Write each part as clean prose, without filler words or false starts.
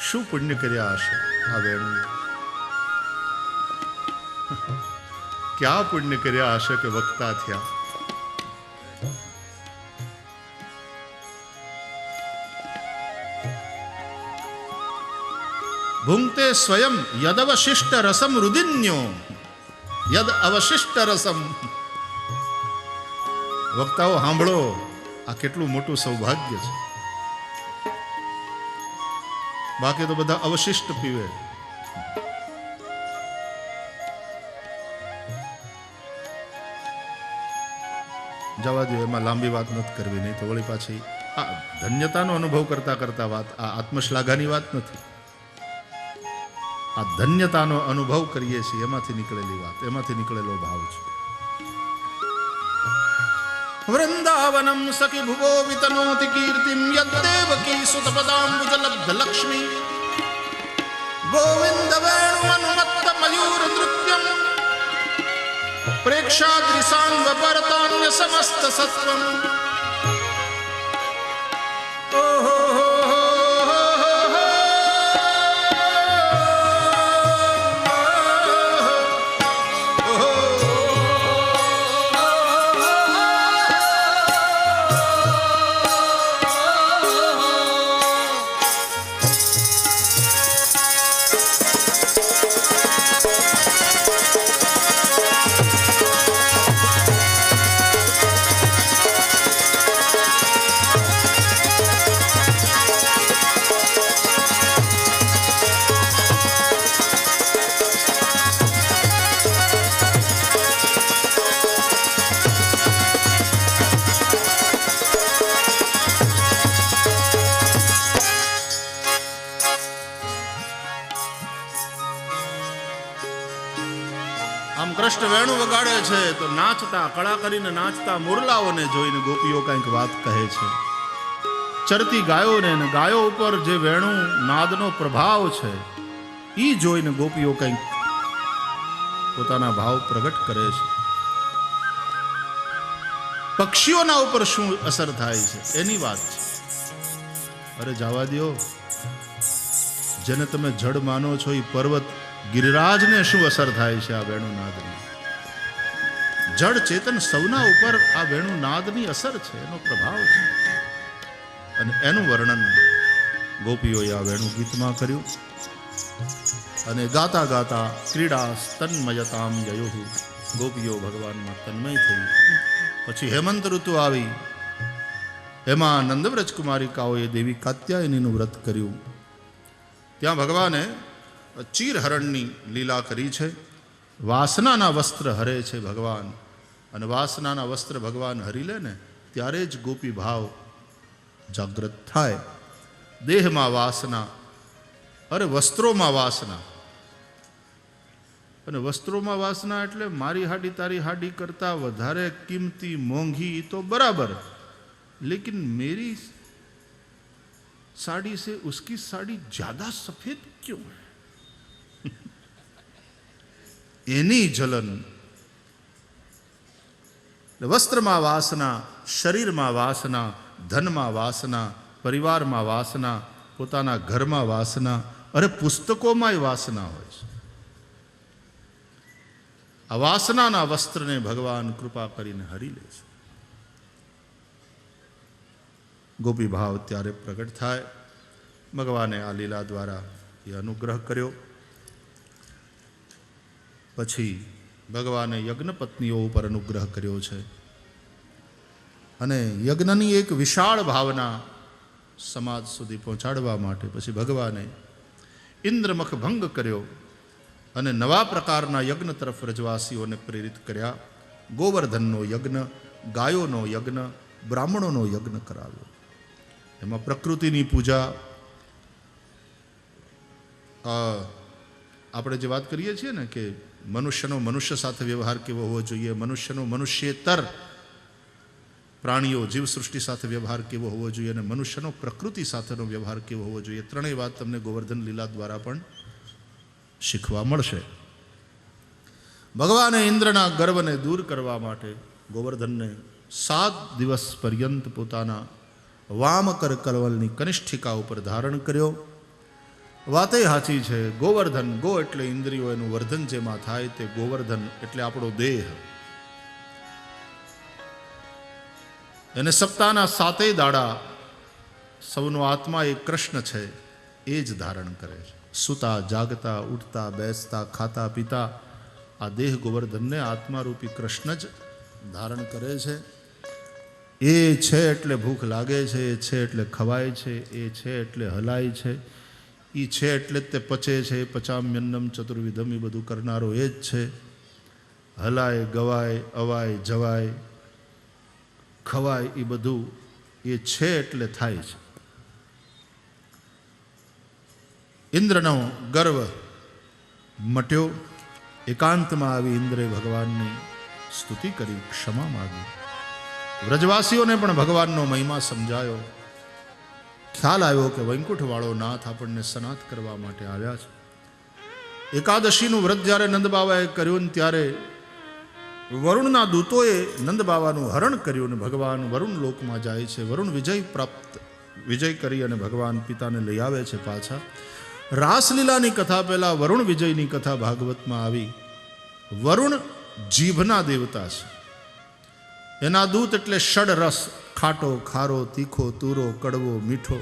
શું પુણ્ય કર્યા હશે આ વેણુ? ક્યાં પુણ્ય કર્યા હશે કે વક્તા થયા? ભુંક્તે સ્વયં યદ અવશિષ્ટ રસમ રુદિન્યો યદ અવશિષ્ટ રસમ. વક્તાઓ સાંભળો, આ કેટલું મોટું સૌભાગ્ય છે. બાકી તો બધા અવશિષ્ટ પીવે. જવા દો, એમાં લાંબી વાત નથી કરવી, નહીં તો વળી પાછી આ ધન્યતાનો અનુભવ કરતા કરતા વાત, આ આત્મશ્લાઘાની વાત નથી. આ ધન્યતાનો અનુભવ કરીએ છીએ એમાંથી નીકળેલી વાત, એમાંથી નીકળેલો ભાવ છે. વૃંદાવનમ સખી ભુવો વિતનોતિ કીર્તિમ યદ્દેવકી સુતપદાંબુજ લબ્ધ લક્ષ્મી ગોવિંદ વેણુમન્મત્ત મયુર નૃત્યમ પ્રેક્ષાદ્રિસાંગ પરતાન્ય સમસ્ત સત્વમ. આમ કૃષ્ણ વેણુ વગાડે છે તો નાચતા, કળા કરીને નાચતા મુરલાઓને જોઈને ગોપીઓ કંઈક વાત કહે છે. ચરતી ગાયોને ને ગાયો ઉપર જે વેણુ નાદનો પ્રભાવ છે એ જોઈને ગોપીઓ કંઈક પોતાના ભાવ પ્રગટ કરે છે. પક્ષીઓના ઉપર શું અસર થાય છે એની વાત છે. અરે જવા દો, જેને તમે જડ માનો છો એ પર્વત ગિરિરાજને શું અસર થાય છે આ વેણુનાદની? જડ ચેતન સૌના ઉપર આ વેણુનાદની અસર છે, એનો પ્રભાવ છે. અને એનું વર્ણન ગોપીઓએ આ વેણુ ગીતમાં કર્યું. અને ગાતા ગાતા ક્રીડા તન્મયતામ યયુઃ, ગોપીઓ ભગવાનમાં તન્મય થઈ. પછી હેમંત ઋતુ આવી, એમાં નંદવ્રજ કુમારિકાઓએ દેવી કાત્યાયનીનું વ્રત કર્યું. ત્યાં ભગવાને ચીરહરણની લીલા કરી છે. વાસનાના વસ્ત્ર હરે છે ભગવાન, અને વાસનાના વસ્ત્ર ભગવાન હરી લે ને ત્યારે જ ગોપી ભાવ જાગૃત થાય. દેહમાં વાસના, અરે વસ્ત્રોમાં વાસના. અને વસ્ત્રોમાં વાસના એટલે મારી હાડી તારી હાડી કરતા વધારે કિંમતી મોંઘી તો બરાબર, લેकिन मेरी साड़ी से उसकी साड़ी ज्यादा सफेद क्यों है? એની જલન. વસ્ત્રમાં વાસના, શરીરમાં વાસના, ધનમાં વાસના, પરિવારમાં વાસના, પોતાના ઘરમાં વાસના, અરે પુસ્તકોમાંય વાસના હોય છે. આ વાસનાના વસ્ત્રને ભગવાન કૃપા કરીને હરી લે છે. ગોપી ભાવ ત્યારે પ્રગટ થાય. ભગવાને આ લીલા દ્વારા એ અનુગ્રહ કર્યો. પછી ભગવાને યજ્ઞ પત્નીઓ ઉપર અનુગ્રહ કર્યો છે. અને યજ્ઞની એક વિશાળ ભાવના સમાજ સુધી પહોંચાડવા માટે પછી ભગવાને ઇન્દ્રમખ ભંગ કર્યો અને નવા પ્રકારના યજ્ઞ તરફ વ્રજવાસીઓને પ્રેરિત કર્યા. ગોવર્ધનનો યજ્ઞ, ગાયોનો યજ્ઞ, બ્રાહ્મણોનો યજ્ઞ કરાવ્યો. એમાં પ્રકૃતિની પૂજા, આપણે જે વાત કરીએ છીએ ને કે મનુષ્યનો મનુષ્ય સાથે વ્યવહાર કેવો હોવો જોઈએ, મનુષ્યનો મનુષ્યેતર પ્રાણીઓ જીવસૃષ્ટિ સાથે વ્યવહાર કેવો હોવો જોઈએ, અને મનુષ્યનો પ્રકૃતિ સાથેનો વ્યવહાર કેવો હોવો જોઈએ, ત્રણેય વાત તમને ગોવર્ધન લીલા દ્વારા પણ શીખવા મળશે. ભગવાને ઇન્દ્રના ગર્વને દૂર કરવા માટે ગોવર્ધનને 7 દિવસ પર્યંત પોતાના વામકર કલવલની કનિષ્ઠિકા ઉપર ધારણ કર્યો. વાતે સાચી છે. ગોવર્ધન, ગો એટલે ઇન્દ્રિયો, એનું વર્ધન જેમાં થાય તે ગોવર્ધન એટલે આપણો દેહ. એને સપ્તાહના 7 દાડા સૌનો આત્મા એ કૃષ્ણ છે એ જ ધારણ કરે છે. સૂતા, જાગતા, ઉઠતા, બેસતા, ખાતા, પીતા આ દેહ ગોવર્ધનને આત્મારૂપી કૃષ્ણ જ ધારણ કરે છે. એ છે એટલે ભૂખ લાગે છે, એ છે એટલે ખવાય છે, એ છે એટલે હલાય છે, એ છે એટલે જ તે પચે છે. પચામ્યન્નમ ચતુર્વિધમ એ બધું કરનારો એ જ છે. હલાય, ગવાય, અવાય, જવાય, ખવાય એ બધું એ છે એટલે થાય છે. ઇન્દ્રનો ગર્વ મટ્યો. એકાંતમાં આવી ઇન્દ્રે ભગવાનની સ્તુતિ કરી, ક્ષમા માગી. વ્રજવાસીઓને પણ ભગવાનનો મહિમા સમજાયો. ખ્યાલ આવ્યો કે વૈકુંઠવાળો નાથ આપણને સનાથ કરવા માટે આવ્યા છે. એકાદશીનું વ્રત જ્યારે નંદબાવાએ કર્યું ને ત્યારે વરુણના દૂતોએ નંદબાવાનું હરણ કર્યું ને ભગવાન વરુણ લોકમાં જાય છે. વરુણ વિજય કરી અને ભગવાન પિતાને લઈ આવે છે પાછા. રાસલીલાની કથા પહેલા વરુણ વિજયની કથા ભાગવતમાં આવી. વરુણ જીભના દેવતા છે. એના દૂત એટલે ષડરસ, ખાટો, ખારો, તીખો, તુરો, કડવો, મીઠો,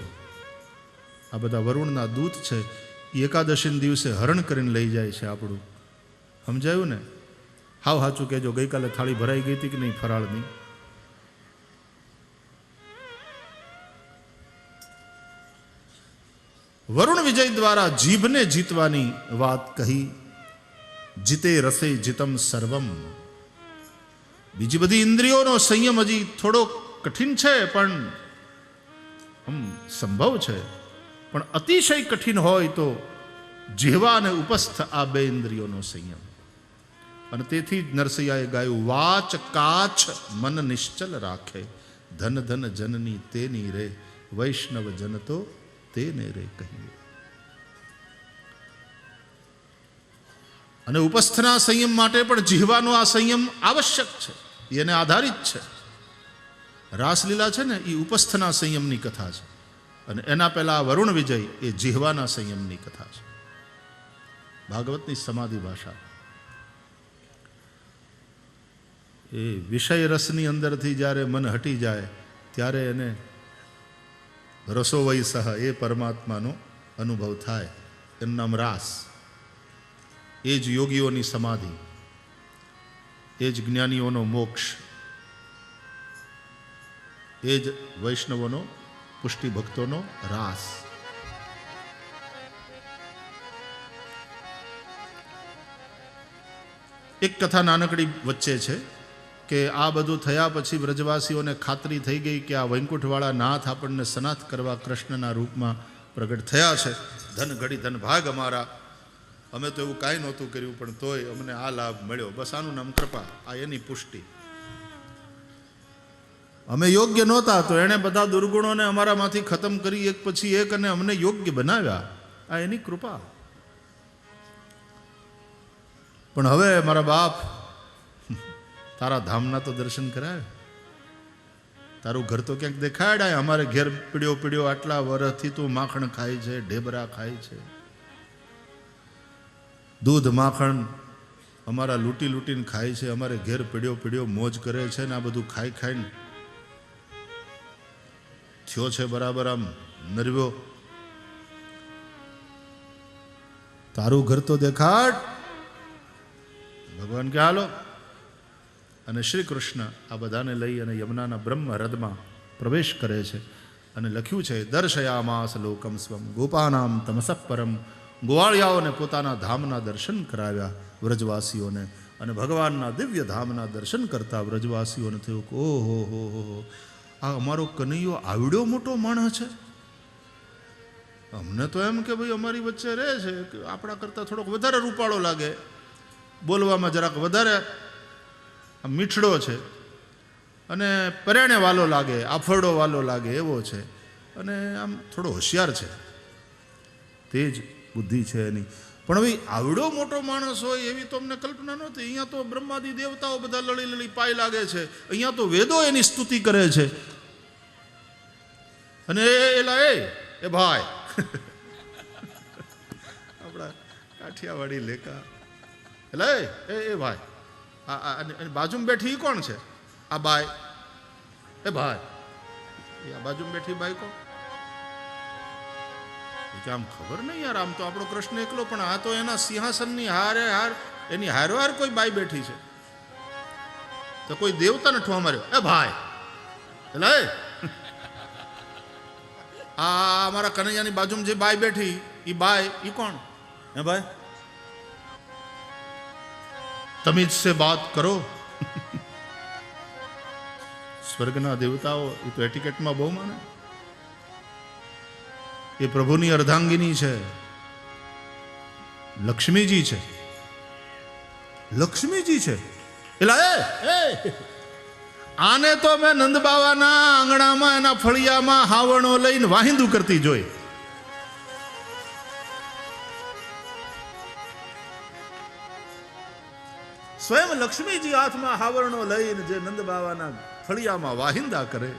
આ બધા વરુણના દૂત છે. એ એકાદશીના દિવસે હરણ કરીને લઈ જાય છે આપણું. સમજાયું ને? હાવ સાચું કહેજો, ગઈકાલે થાળી ભરાઈ ગઈ હતી કે નહીં ફરાળની? વરુણ વિજય દ્વારા જીભને જીતવાની વાત કહી. જીતે રસે જીતમ સર્વમ. બીજી બધી ઇન્દ્રિયોનો સંયમ હજી થોડો કઠિન છે, પણ સંભવ છે. પણ અતિશય કઠિન હોય તો જીહવા અને ઉપસ્થ આ 2 ઇન્દ્રિયોનો સંયમ. અને તેથી જ નરસૈયાએ ગાયું, વાચ કાચ મન નિશ્ચલ રાખે, ધન ધન જનની તેની રે, વૈષ્ણવ જન તો તેને રે કહીએ. અને ઉપસ્થના સંયમ માટે પણ જીહવાનો આ સંયમ આવશ્યક છે, એને આધારિત છે. રાસલીલા છે ને એ ઉપસ્થના સંયમની કથા છે, અને એના પહેલા વરુણ વિજય એ જીહવાના સંયમની કથા છે. ભાગવતની સમાધિ ભાષા. એ વિષય રસની અંદરથી જ્યારે મન હટી જાય ત્યારે એને રસોવઈ સહ એ પરમાત્માનો અનુભવ થાય. એનું નામ રાસ. એ જ યોગીઓની સમાધિ, એ જ જ્ઞાનીઓનો મોક્ષ, એ જ વૈષ્ણવોનો, પુષ્ટિ ભક્તોનો રાસ. એક કથા નાનકડી વચ્ચે છે કે આ બધું થયા પછી વ્રજવાસીઓને ખાતરી થઈ ગઈ કે આ વૈકુંઠવાળા નાથ આપણને સનાથ કરવા કૃષ્ણના રૂપમાં પ્રગટ થયા છે. ધન ઘડી ધન ભાગ અમારા, અમે તો એવું કાંઈ નહોતું કર્યું પણ તોય અમને આ લાભ મળ્યો, બસ આનું નામ કૃપા, આ એની પુષ્ટિ. અમે યોગ્ય નહોતા તો એણે બધા દુર્ગુણોને અમારામાંથી ખતમ કરી એક પછી એક અને અમને યોગ્ય બનાવ્યા, આ એની કૃપા. પણ હવે મારા બાપ, તારા ધામના તો દર્શન કરાય, તારું ઘર તો ક્યાંક દેખાડાય. અમારે ઘેર પીડ્યો આટલા વર્ષથી તું માખણ ખાય છે, ઢેબરા ખાય છે, દૂધ માખણ અમારા લૂંટીને ખાય છે, અમારે ઘેર પીડ્યો મોજ કરે છે ને આ બધું ખાઈને થયો છે બરાબર આમ નરવ્યો. તારું ઘર તો દેખાડ. ભગવાન કે હાલો. અને શ્રી કૃષ્ણ આ બધાને લઈ અને યમુનાના બ્રહ્મ હ્રદમાં પ્રવેશ કરે છે. અને લખ્યું છે, દર્શયામાસ લોકમ સ્વમ ગોપાનામ તમસઃ પરમ. ગોવાળિયાઓને પોતાના ધામના દર્શન કરાવ્યા વ્રજવાસીઓને. અને ભગવાનના દિવ્ય ધામના દર્શન કરતા વ્રજવાસીઓને થયું કે ઓહો હો હો, આ અમારો કનૈયો આવડો મોટો માણસ છે. અમને તો એમ કે ભાઈ અમારી વચ્ચે રહે છે, આપણા કરતાં થોડોક વધારે રૂપાળો લાગે, બોલવામાં જરાક વધારે મીઠડો છે, અને પરાણે વાલો લાગે, આફરડો વાલો લાગે એવો છે, અને આમ થોડો હોશિયાર છે, તેજ બુદ્ધિ છે એની. પણ હવે આવડો મોટો માણસ હોય એવી તો અમને કલ્પના નહોતી. અહીંયા તો બ્રહ્માદિ દેવતાઓ બધા લળી પાય લાગે છે, અહીંયા તો વેદો એની સ્તુતિ કરે છે. અને એલા એ ભાઈ કાઠિયાવાડી લેકા એટલે એ ભાઈ આ બાજુમાં બેઠી ઈ કોણ છે? આ બાઈ. એ ભાઈ એ આ બાજુમાં બેઠી બાઈ કોણ? કે આમ ખબર નહીં યાર, આમ તો આપણો કૃષ્ણ એકલો, પણ આ તો એના સિંહાસનની હારે હાર એની હારોહાર કોઈ બાઈ બેઠી છે. તો કોઈ દેવતાને ઠો માર્યો. એ ભાઈ એટલે આ અમારા કનૈયાની બાજુમાં જે બાઈ બેઠી એ બાઈ ઈ કોણ? હે ભાઈ તમીજ સે બાત કરો. સ્વર્ગના દેવતાઓ એ તો એટિકેટમાં બહુ માને. એ પ્રભુની અર્ધાંગિની છે, લક્ષ્મીજી છે. લક્ષ્મીજી છે એટલે આને તો મેં નંદ બાવાના આંગણામાં એના ફળિયામાં હાવણો લઈને વાહિંદુ કરતી જોઈ. સ્વયં લક્ષ્મીજી હાથમાં હાવરણો લઈને જે નંદ બાવાના ફળિયામાં વાહિંદા કરે.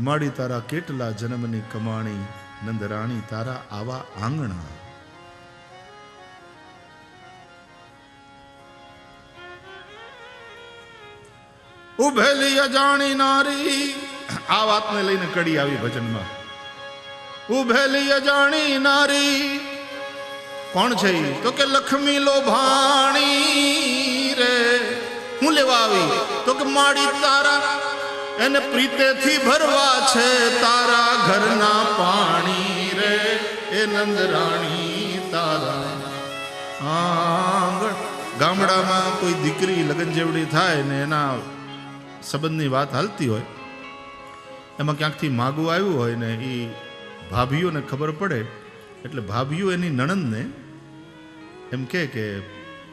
માડી તારા કેટલા જન્મની કમાણી, નંદરાણી તારા આવા આંગણા. ઉભેલી અજાણી નારી, આ વાતને લઈને કડી આવી ભજનમાં. ઉભેલી અજાણી નારી કોણ છે? તો કે લક્ષ્મી લોભાણી રે. હું લેવા આવી? તો કે માડી તારા એને પ્રીતેથી ભરવા છે તારા ઘરના પાણી રે. એ નંદરાણી તારા આંગણ. ગામડામાં કોઈ દીકરી લગ્ન જેવડી થાય ને એના સંબંધની વાત હાલતી હોય, એમાં ક્યાંકથી માગું આવ્યું હોય ને એ ભાભીઓને ખબર પડે એટલે ભાભીઓ એની નણંદને એમ કે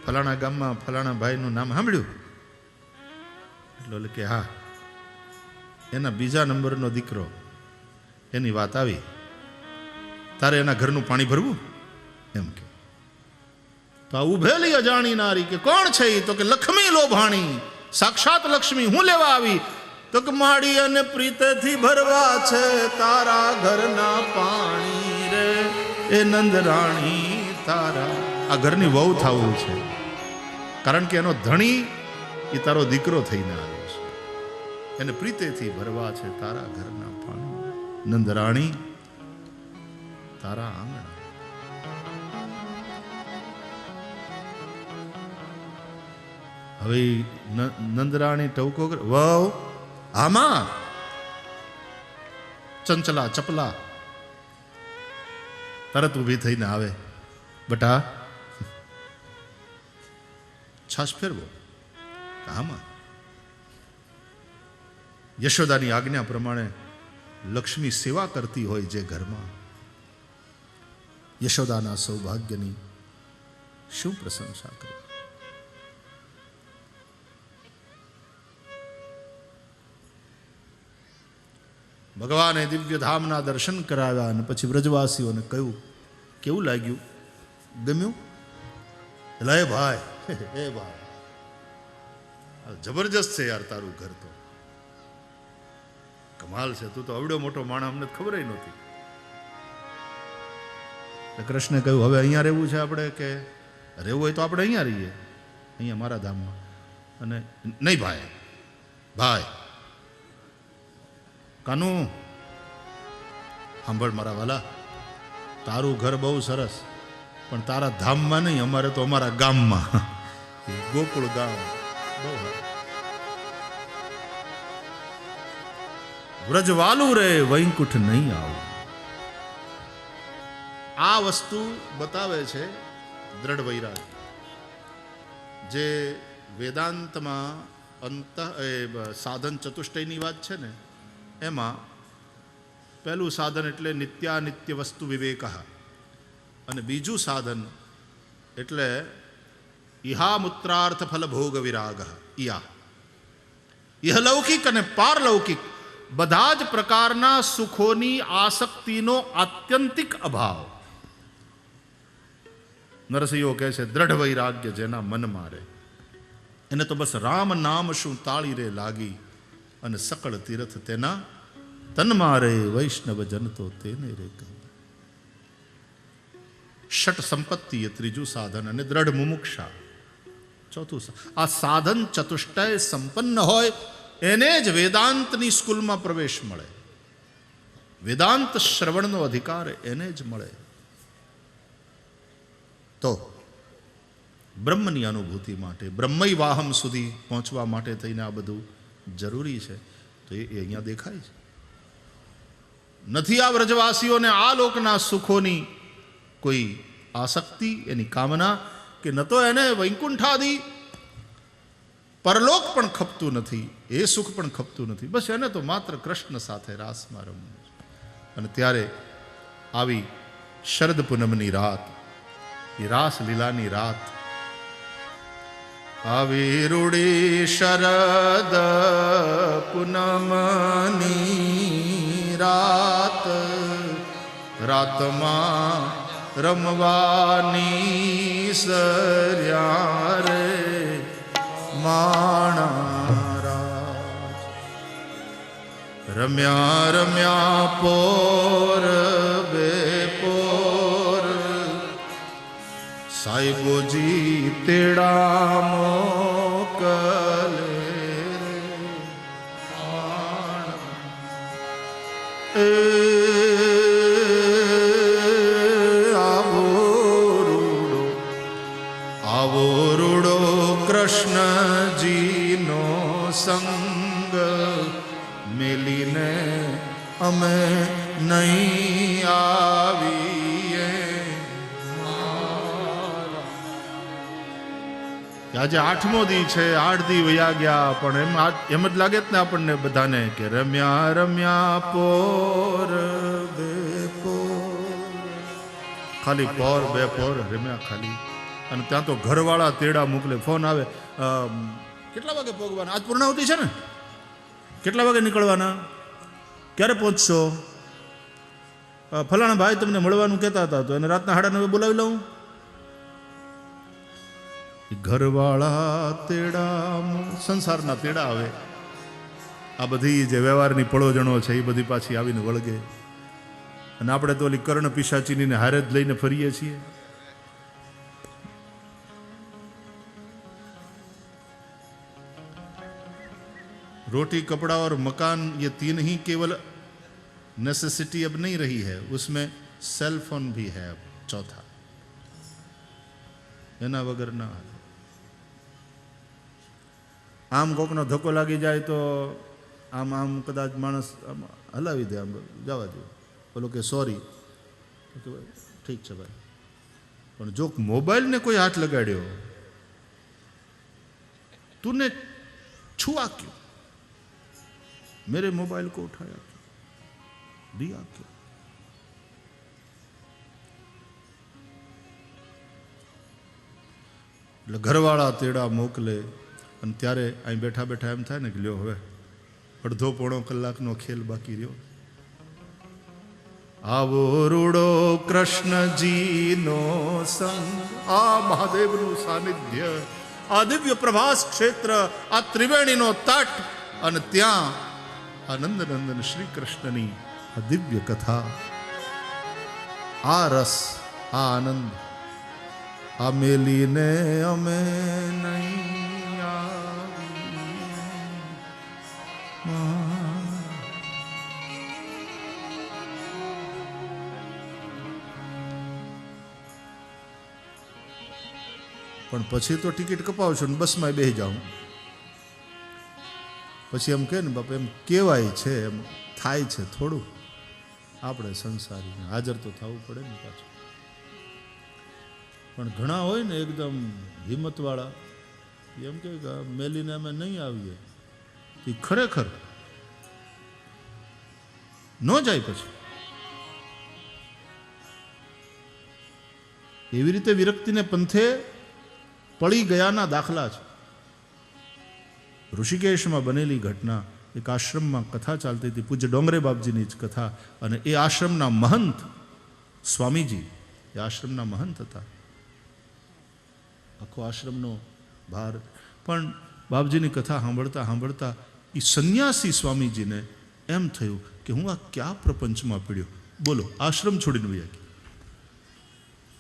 ફલાણા ગામમાં ફલાણા ભાઈનું નામ સાંભળ્યું? એટલે કે હા, એના બીજા નંબરનો દીકરો, એની વાત આવી, તારે એના ઘરનું પાણી ભરવું એમ કે. તો આ ઉભેલી અજાણી નારી કે કોણ છે? તો કે લક્ષ્મી લોભાણી, સાક્ષાત લક્ષ્મી. હું લેવા આવી? તો કે માડી અને પ્રીતેથી ભરવા છે તારા ઘરના પાણી રે. એ નંદરાણી તારા આ ઘરની વહુ થવું છે, કારણ કે એનો ધણી એ તારો દીકરો થઈને આવ્યો છે. એને પ્રીતેથી ભરવા છે તારા ઘરના પાણી, નંદરાણી તારા આંગણા. હવે નંદરાણી ટવકો કરે, વહુ આમાં ચંચલા ચપલા તરત ઊભી થઈને આવે, બટા છાશ ફેરવો. આમાં યશોદાની આજ્ઞા પ્રમાણે લક્ષ્મી સેવા કરતી હોય જે ઘરમાં, યશોદાના સૌભાગ્યની શું પ્રશંસા કરે. ભગવાને દિવ્ય ધામના દર્શન કરાવ્યા અને પછી વ્રજવાસીઓને કહ્યું, કેવું લાગ્યું? ગમ્યું? એટલે એ ભાઈ જબરજસ્ત છે યાર, તારું ઘર તો કમાલ છે, તું તો અવડો મોટો માણસ, અમને ખબર નહોતી. કૃષ્ણે કહ્યું, હવે અહીંયા રહેવું છે આપણે કે રહેવું હોય તો આપણે અહીંયા રહીએ, અહીંયા મારા ધામમાં. અને નહીં ભાઈ કાનુ સાંભળ મારા વાલા, તારું ઘર બહુ સરસ, પણ તારા ધામમાં નહીં, અમારે તો અમારા ગામમાં, ગોકુળ ગામ બહુ વ્રજવાલું રે વૈકુંઠ નહીં આવું. આ વસ્તુ બતાવે છે દ્રઢ વૈરાગ. જે વેદાંતમાં સાધન ચતુષ્ટયની વાત છે ને, એમાં પહેલું સાધન એટલે નિત્યાનિત્ય વસ્તુ વિવેક, અને બીજું સાધન એટલે ઇહામૂત્રાર્થ ફલ ભોગ વિરાગ. ઇહલૌકિક અને પારલૌકિક બધા જ પ્રકારના સુખોની આસક્તિનો આત્યંતિક અભાવ. નરસિંહો કહે છે, દ્રઢ વૈરાગ્ય જેના મન મારે, એને તો બસ રામ નામ શું તાળી રે લાગી, અને સકળ તીર્થ તેના તન મારે, વૈષ્ણવ જન તો તેને રે કહે. ષટ સંપત્તિ એ ત્રીજું સાધન, અને દ્રઢ મુમુક્ષા ચોથું. આ સાધન ચતુષ્ટય સંપન્ન હોય એને જ વેદાંતની સ્કૂલમાં પ્રવેશ મળે, વેદાંત શ્રવણનો અધિકાર એને જ મળે. તો બ્રહ્મની અનુભૂતિ માટે, બ્રહ્મય વાહમ સુધી પહોંચવા માટે થઈને આ બધું જરૂરી છે. તો એ અહીંયા દેખાય છે. નથી આ વ્રજવાસીઓને આ લોકના સુખોની કોઈ આસક્તિ, એની કામના, કે ન તો એને વૈકુંઠાદી પરલોક પણ ખપતું નથી, એ સુખ પણ ખપતું નથી. બસ એને તો માત્ર કૃષ્ણ સાથે રાસમાં રમવું. અને ત્યારે આવી શરદ પૂનમની રાત, એ રાસ લીલાની રાત આવી રૂડી શરદ પૂનમની રાત, રાતમાં રમવાની સર્યા રે માણા, રમ્યા રમ્યા પોર બે પોર, સાહેબોજી તેડા મોકલે આવો રૂડો કૃષ્ણજીનો સંગ મેલીને અમે નહીં આવીએ. આજે 8મો દી છે, 8 દી વયા ગયા, પણ એમ જ લાગે જ ને આપણને બધાને કે રમ્યા રમ્યા પોર બે પોર, ખાલી પોર બે પોર રમ્યા ખાલી. અને ત્યાં તો ઘરવાળા તેડા મોકલે, ફોન આવે, કેટલા વાગે પહોંચવાના, આજ પૂર્ણાવતી છે ને, કેટલા વાગે નીકળવાના, ક્યારે પહોંચશો, ફલાણા ભાઈ તમને મળવાનું કહેતા હતા, તો એને રાતના 9:30 બોલાવી લઉં. ઘરવાળા તેડા, સંસારના તેડા આવે. આ બધી જે વ્યવહારની પળોજણો છે એ બધી પાછી આવીને વળગે. અને આપણે તો ઓલી કર્ણ પિશાચીની હારે જ લઈને ફરીએ છીએ. रोटी कपड़ा और मकान, ये तीन ही केवल नेसेसिटी अब नहीं रही है, उसमें सेल फोन भी है अब चौथा, एना वगर ना. आम कोकनो धक्को लागी जाए तो आम आम कदाच माणस हलावी दे, आम जवा दे, बोलो के सॉरी, तो ठीक है भाई. पण जो मोबाइल ने कोई हाथ लगाड्यो, तूने छुआ क्यों, मेरे मोबाइल को उठाया क्यों, दिया क्यों. એટલે ઘરવાળા તેડા મોકલે. અને ત્યારે અહીં બેઠા બેઠા એમ થાય ને કે લ્યો હવે અડધો પોણો કલાકનો ખેલ બાકી રહ્યો. આવો રૂડો કૃષ્ણજીનો સંગ, આ મહાદેવનું સાનિધ્ય, આ દિવ્ય પ્રભાસ ક્ષેત્ર, આ ત્રિવેણીનો તટ, અને ત્યાં આનંદ નંદન શ્રી કૃષ્ણની આ દિવ્ય કથા, આ રસ, આ આનંદ, આ મેલીને અમે નહીં આવી. પણ પછી તો ટિકિટ કપાવશો ને બસમાં બેસી જાઉં, પછી એમ કહે ને બાપા, એમ કહેવાય છે, એમ થાય છે થોડું. આપણે સંસારીને હાજર તો થવું પડે ને પાછું. પણ ઘણા હોય ને એકદમ હિંમતવાળા, એમ કે મેલીને અમે નહીં આવીએ, એ ખરેખર ન જાય. પછી એવી રીતે વિરક્તિને પંથે પડી ગયાના દાખલા છે. ઋષિકેશમાં બનેલી ઘટના, એક આશ્રમમાં કથા ચાલતી હતી, પૂજ્ય ડોંગરે બાપજીની જ કથા. અને એ આશ્રમના મહંત સ્વામીજી, એ આશ્રમના મહંત હતા. આખો આશ્રમનો ભાર. પણ બાપજીની કથા સાંભળતા સાંભળતા એ સંન્યાસી સ્વામીજીને એમ થયું કે હું આ ક્યાં પ્રપંચમાં પીડ્યો. બોલો, આશ્રમ છોડીને વયા ગયા.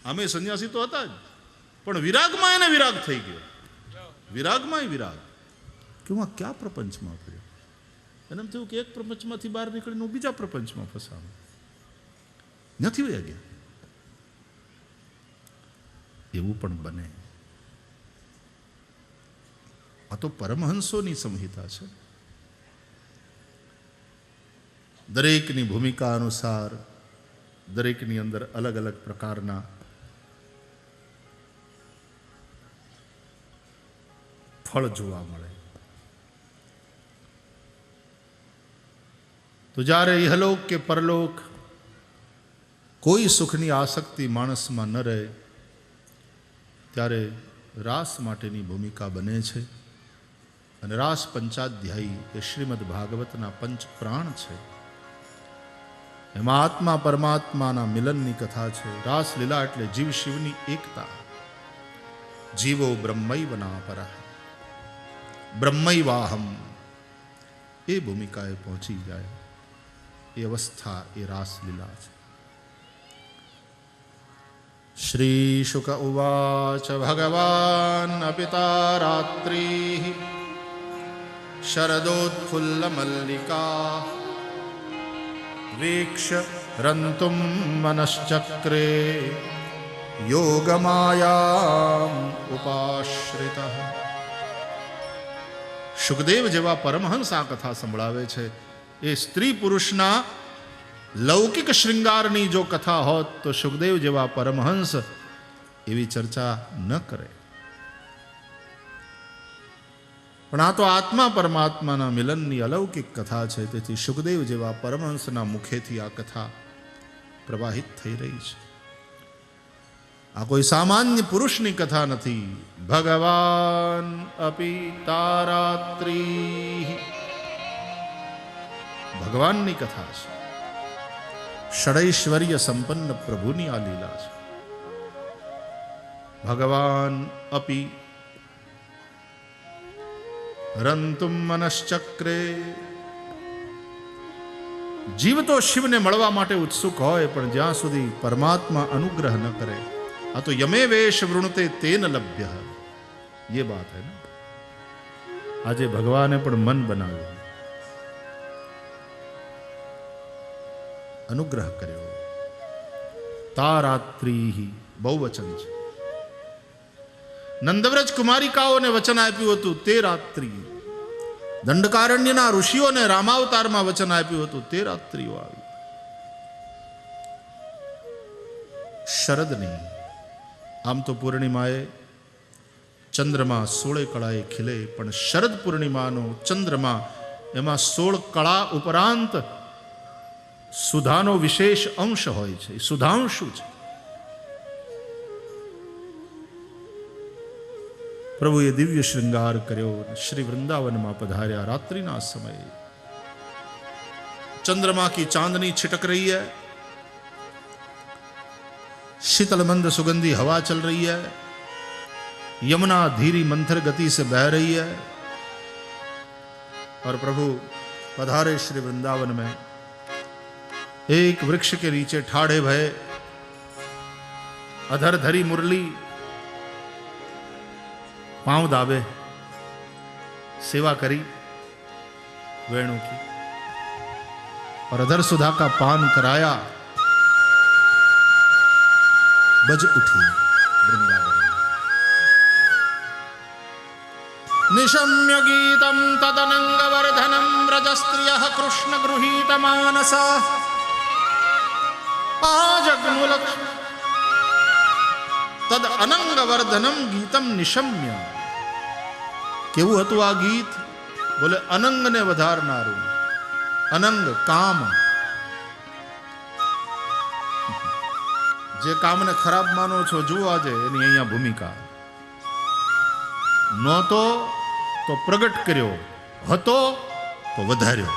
આમે સંન્યાસી તો હતા જ, પણ વિરાગમાં એને વિરાગ થઈ ગયો. વિરાગમાં વિરાગ કે હું આ ક્યાં પ્રપંચમાં પડ્યો. એને એમ થયું કે એક પ્રપંચમાંથી બહાર નીકળીને હું બીજા પ્રપંચમાં ફસાવું. નથી વયા ગયા. એવું પણ બને. આ તો પરમહંસોની સંહિતા છે. દરેકની ભૂમિકા અનુસાર દરેકની અંદર અલગ અલગ પ્રકારના ફળ જોવા મળે. તો જ્યારે ઇહલોક કે પરલોક કોઈ સુખની આસક્તિ માણસમાં ન રહે ત્યારે રાસ માટેની ભૂમિકા બને છે. અને રાસ પંચાધ્યાયી એ શ્રીમદ ભાગવતના પંચ પ્રાણ છે. એમાં આત્મા પરમાત્માના મિલનની કથા છે. રાસ લીલા એટલે જીવ શિવની એકતા. જીવો બ્રહ્મૈવના પરઃ બ્રહ્મૈવાહમ એ ભૂમિકાએ પહોંચી જાય એ અવસ્થા એ રાસ લીલા છે. શ્રી શુક ઉવાચ ભગવાન અપિતા રાત્રિ શરદોત્ફુલ્લ મલ્લિકા વીક્ષ રંતુમ મનશ્ચક્રે યોગમાયામ ઉપાશ્રિતઃ. સુખદેવ જેવા પરમહંસ આ કથા સંભળાવે છે. એ સ્ત્રી પુરુષના લૌકિક શ્રૃંગારની જો કથા હોત તો સુખદેવ જેવા પરમહંસ એવી ચર્ચા ન કરે. પણ આ તો આત્મા પરમાત્માના મિલનની અલૌકિક કથા છે. તેથી સુખદેવ જેવા પરમહંસના મુખેથી આ કથા પ્રવાહિત થઈ રહી છે. આ કોઈ સામાન્ય પુરુષની કથા નથી. ભગવાન અપિ તારાત્રિ ભગવાનની કથા છે. ષડૈશ્વર્ય સંપન્ન પ્રભુની આ લીલા છે. ભગવાન અપિ રંતુમ મનશ્ચક્રે. જીવ તો શિવને મળવા માટે ઉત્સુક હોય પણ જ્યાં સુધી પરમાત્મા અનુગ્રહ ન કરે. આ તો યમે વેશ વૃણતે તેન લભ્ય ये बात है ना. આજે ભગવાને પણ મન બનાવ્યું, અનુગ્રહ કર્યો. તારાત્રિ બહુવચન છે. નંદવ્રજ કુમારિકાઓને વચન આપ્યું હતું તે રાત્રિ. દંડકારણ્યના ઋષિઓને રામાવતારમાં વચન આપ્યું હતું તે રાત્રિઓ આવી. શરદની આમ તો પૂર્ણિમાએ ચંદ્રમા 16 કળાએ ખીલે, પણ શરદ પૂર્ણિમાનો ચંદ્રમા એમાં 16 કળા ઉપરાંત સુધાનો વિશેષ અંશ હોય છે. સુધાંશુ છે. પ્રભુએ દિવ્ય શૃંગાર કર્યો. શ્રી વૃંદાવનમાં પધાર્યા. રાત્રિના સમયે चंद्रमा की चांदनी छिटक रही है, शीतल मंद सुगंधी हवा चल रही है, यमुना धीरी मंथर गति से बह रही है और प्रभु पधारे श्री वृंदावन में. एक वृक्ष के नीचे ठाड़े भय अधर धरी मुरली, पांव दाबे, सेवा करी वेणु की और अधर सुधा का पान कराया. बज उठी वृंदावन. निशम्य गीतम तदनंग वर्धनम रजस्त्रियः कृष्ण गृहीत मानसा आजग्मुलक तद अनंग वर्धनम गीतम निशम्य. केवुं हतुं आ गीत? बोले अनंग ने वधारनारू. अनंग काम, जे काम ने खराब मानो छो जुओ आजे एनी अहींया भूमिका. नहोतो तो प्रगट कर्यो, हतो तो वधार्यो.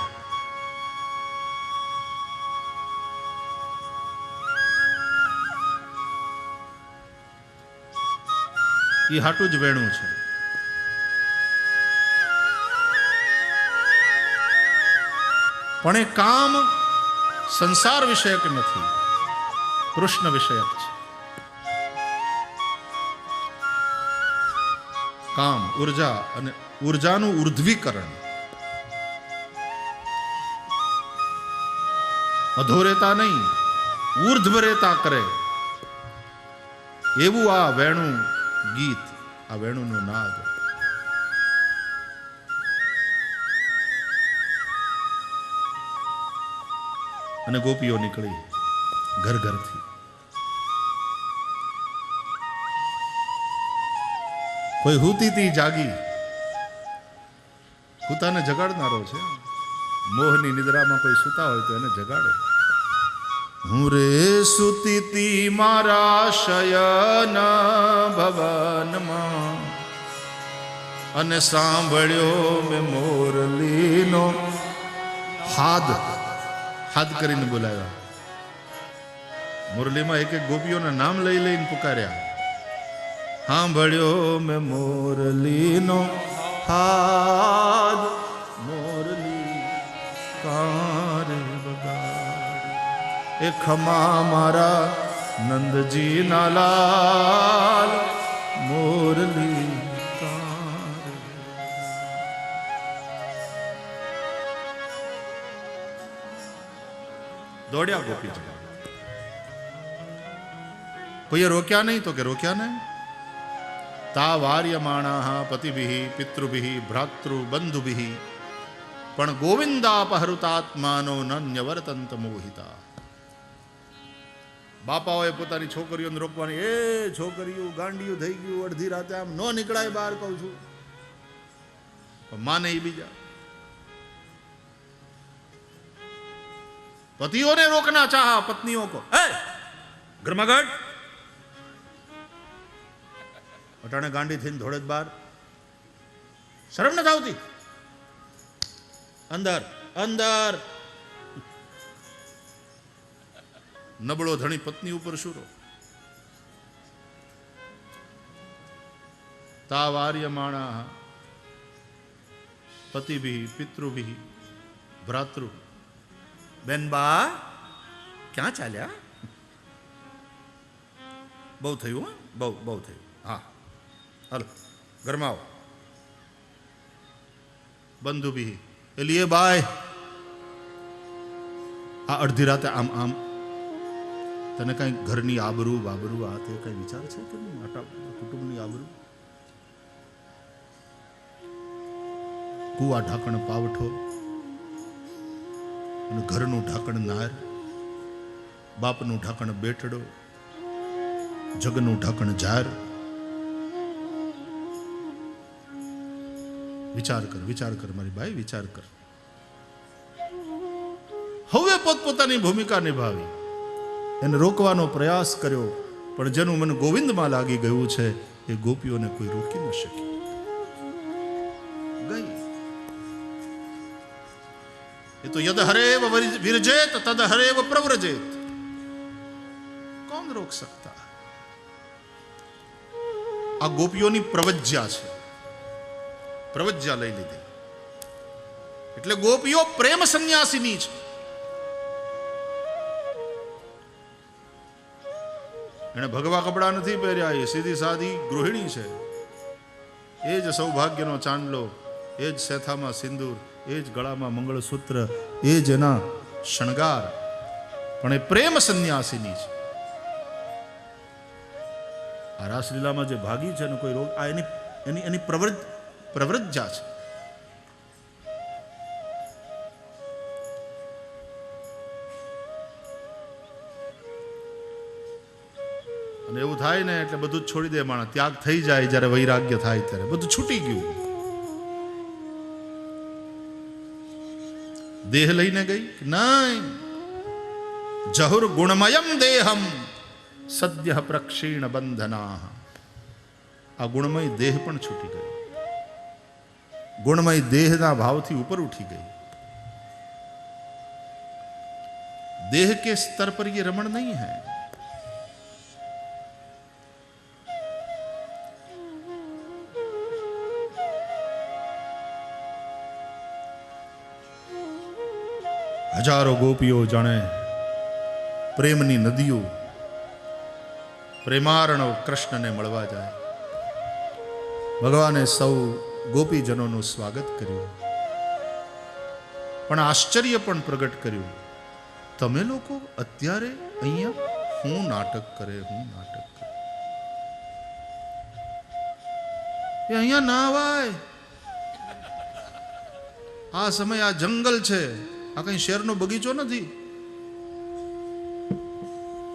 ई हाटू ज वेणु छे. पण ए काम संसार विषयक नहीं, कृष्ण विषयक है. કામ ઉર્જા અને ઉર્જાનું ઉર્ધ્વીકરણ. અધોરેતા નહીં, ઉર્ધ્વરેતા કરે એવું આ વેણુ ગીત, આ વેણુનો નાદ. અને ગોપીઓ નીકળી ઘર ઘરથી. કોઈ હુતીતી જાગી, હુતાને જગાડનારો છે. મોહની નિદ્રામાં કોઈ સુતા હોય તો એને જગાડે. હું રે સુતીતી મારા શયન ભવનમાં, અને સાંભળ્યો મેં મોરલીનો હાદ. હાદ કરીને બોલાવ્યા. મુરલીમાં એક એક ગોપીઓના નામ લઈ લઈને પુકાર્યા. સાંભળ્યો મેં મોરલીનો હાદ, મોરલી કાર બગાડી, એ ખમા મારા નંદજી ના લાલ, મોરલી કાર. દોડ્યા ગોપીજી. કોઈએ રોક્યા નહીં તો કે રોક્યા નહીં. તા વાર્યમાણા પતિભિ પિતૃભિ ભ્રાતૃ બંધુભિ, પણ ગોવિંદાપહૃતાત્માનો નન્યવર્તંત મોહિતા. બાપાઓએ પોતાની છોકરીઓને રોકવાની. એ છોકરીઓ ગાંડિયું થઈ ગયું, અડધી રાતે આમ ન નીકળાય બહાર, કહું છું. માને બીજા पतियों ने रोकना चाहा पत्नियों को. गर्मागढ़ अटाणे गांडी थी धोड़े बार, शर्म न आवती. अंदर अंदर. नबड़ो धणी पत्नी ऊपर शुरो. तावार्यमाणा पति भी पितृ भी भ्रातृ. बेन बा क्या चाल्या? बहु थयु, बहु बहु थयु. हाँ हलो गरमाओ. बंधु भी लिए बाय आ अर्धी राते आम आम तने कई घरनी आबरू बाबरू आ ते कई विचार छे के नहीं? आटा कुटुंबनी आबरू. कुआ ढाकण पावठो, घरનું ઢાંકણ નાર, બાપનું ઢાંકણ બેઠડો, જગનું ઢાંકણ જાર. વિચાર કર મારી બાઈ, વિચાર કર. હવે પોતપોતાની ભૂમિકા નિભાવી, એને રોકવાનો પ્રયાસ કર્યો, પણ જેનું મન ગોવિંદમાં લાગી ગયું છે એ ગોપીઓને કોઈ રોકી ન શકી. ગઈ. ये तो यद हरेव विरजेत तद हरेव प्रव्रजेत. कौन रोक सकता? आ गोपियों प्रवज्या है. प्रवज्या लई लीधी એટલે ગોપીઓ પ્રેમ સંન્યાસીની છે. એને ભગવા કપડા નથી પહેર્યા, એ સીધી સાદી ગૃહિણી છે. એ જ સૌભાગ્યનો ચાંદલો, એ જ સેથામાં સિંદૂર, એ જ ગળામાં મંગળસૂત્ર, એ જ એના શણગાર. પણ એ પ્રેમ સંન્યાસીની છે. આ રાસલીલામાં જે ભાગી છે ને કોઈ રોગ, આ એની પ્રવૃત્જા છે. અને એવું થાય ને એટલે બધું જ છોડી દે માણસ. ત્યાગ થઈ જાય જ્યારે વૈરાગ્ય થાય ત્યારે બધું છૂટી ગયું. देह लईने गई नहीं. जहुर गुणमयम देहम सद्य प्रक्षीण बंधना. आ गुणमय देह पण छूटी गई. गुणमय देहना भावथी ऊपर उठी गई. देह के स्तर पर ये रमण नहीं है. हजारों गोपीओ जाने प्रेमनी नदियों प्रेमारणव कृष्ण ने मळवा जाए. ભગવાને સૌ ગોપીજનોનું સ્વાગત કર્યું, પણ આશ્ચર્ય પણ પ્રગટ કર્યું. તમે લોકો અત્યારે અહીંયા હું નાટક કરે. એ અહીંયા ના આવાય. આ સમય આ જંગલ છે, આ કઈ શેરનો બગીચો નથી.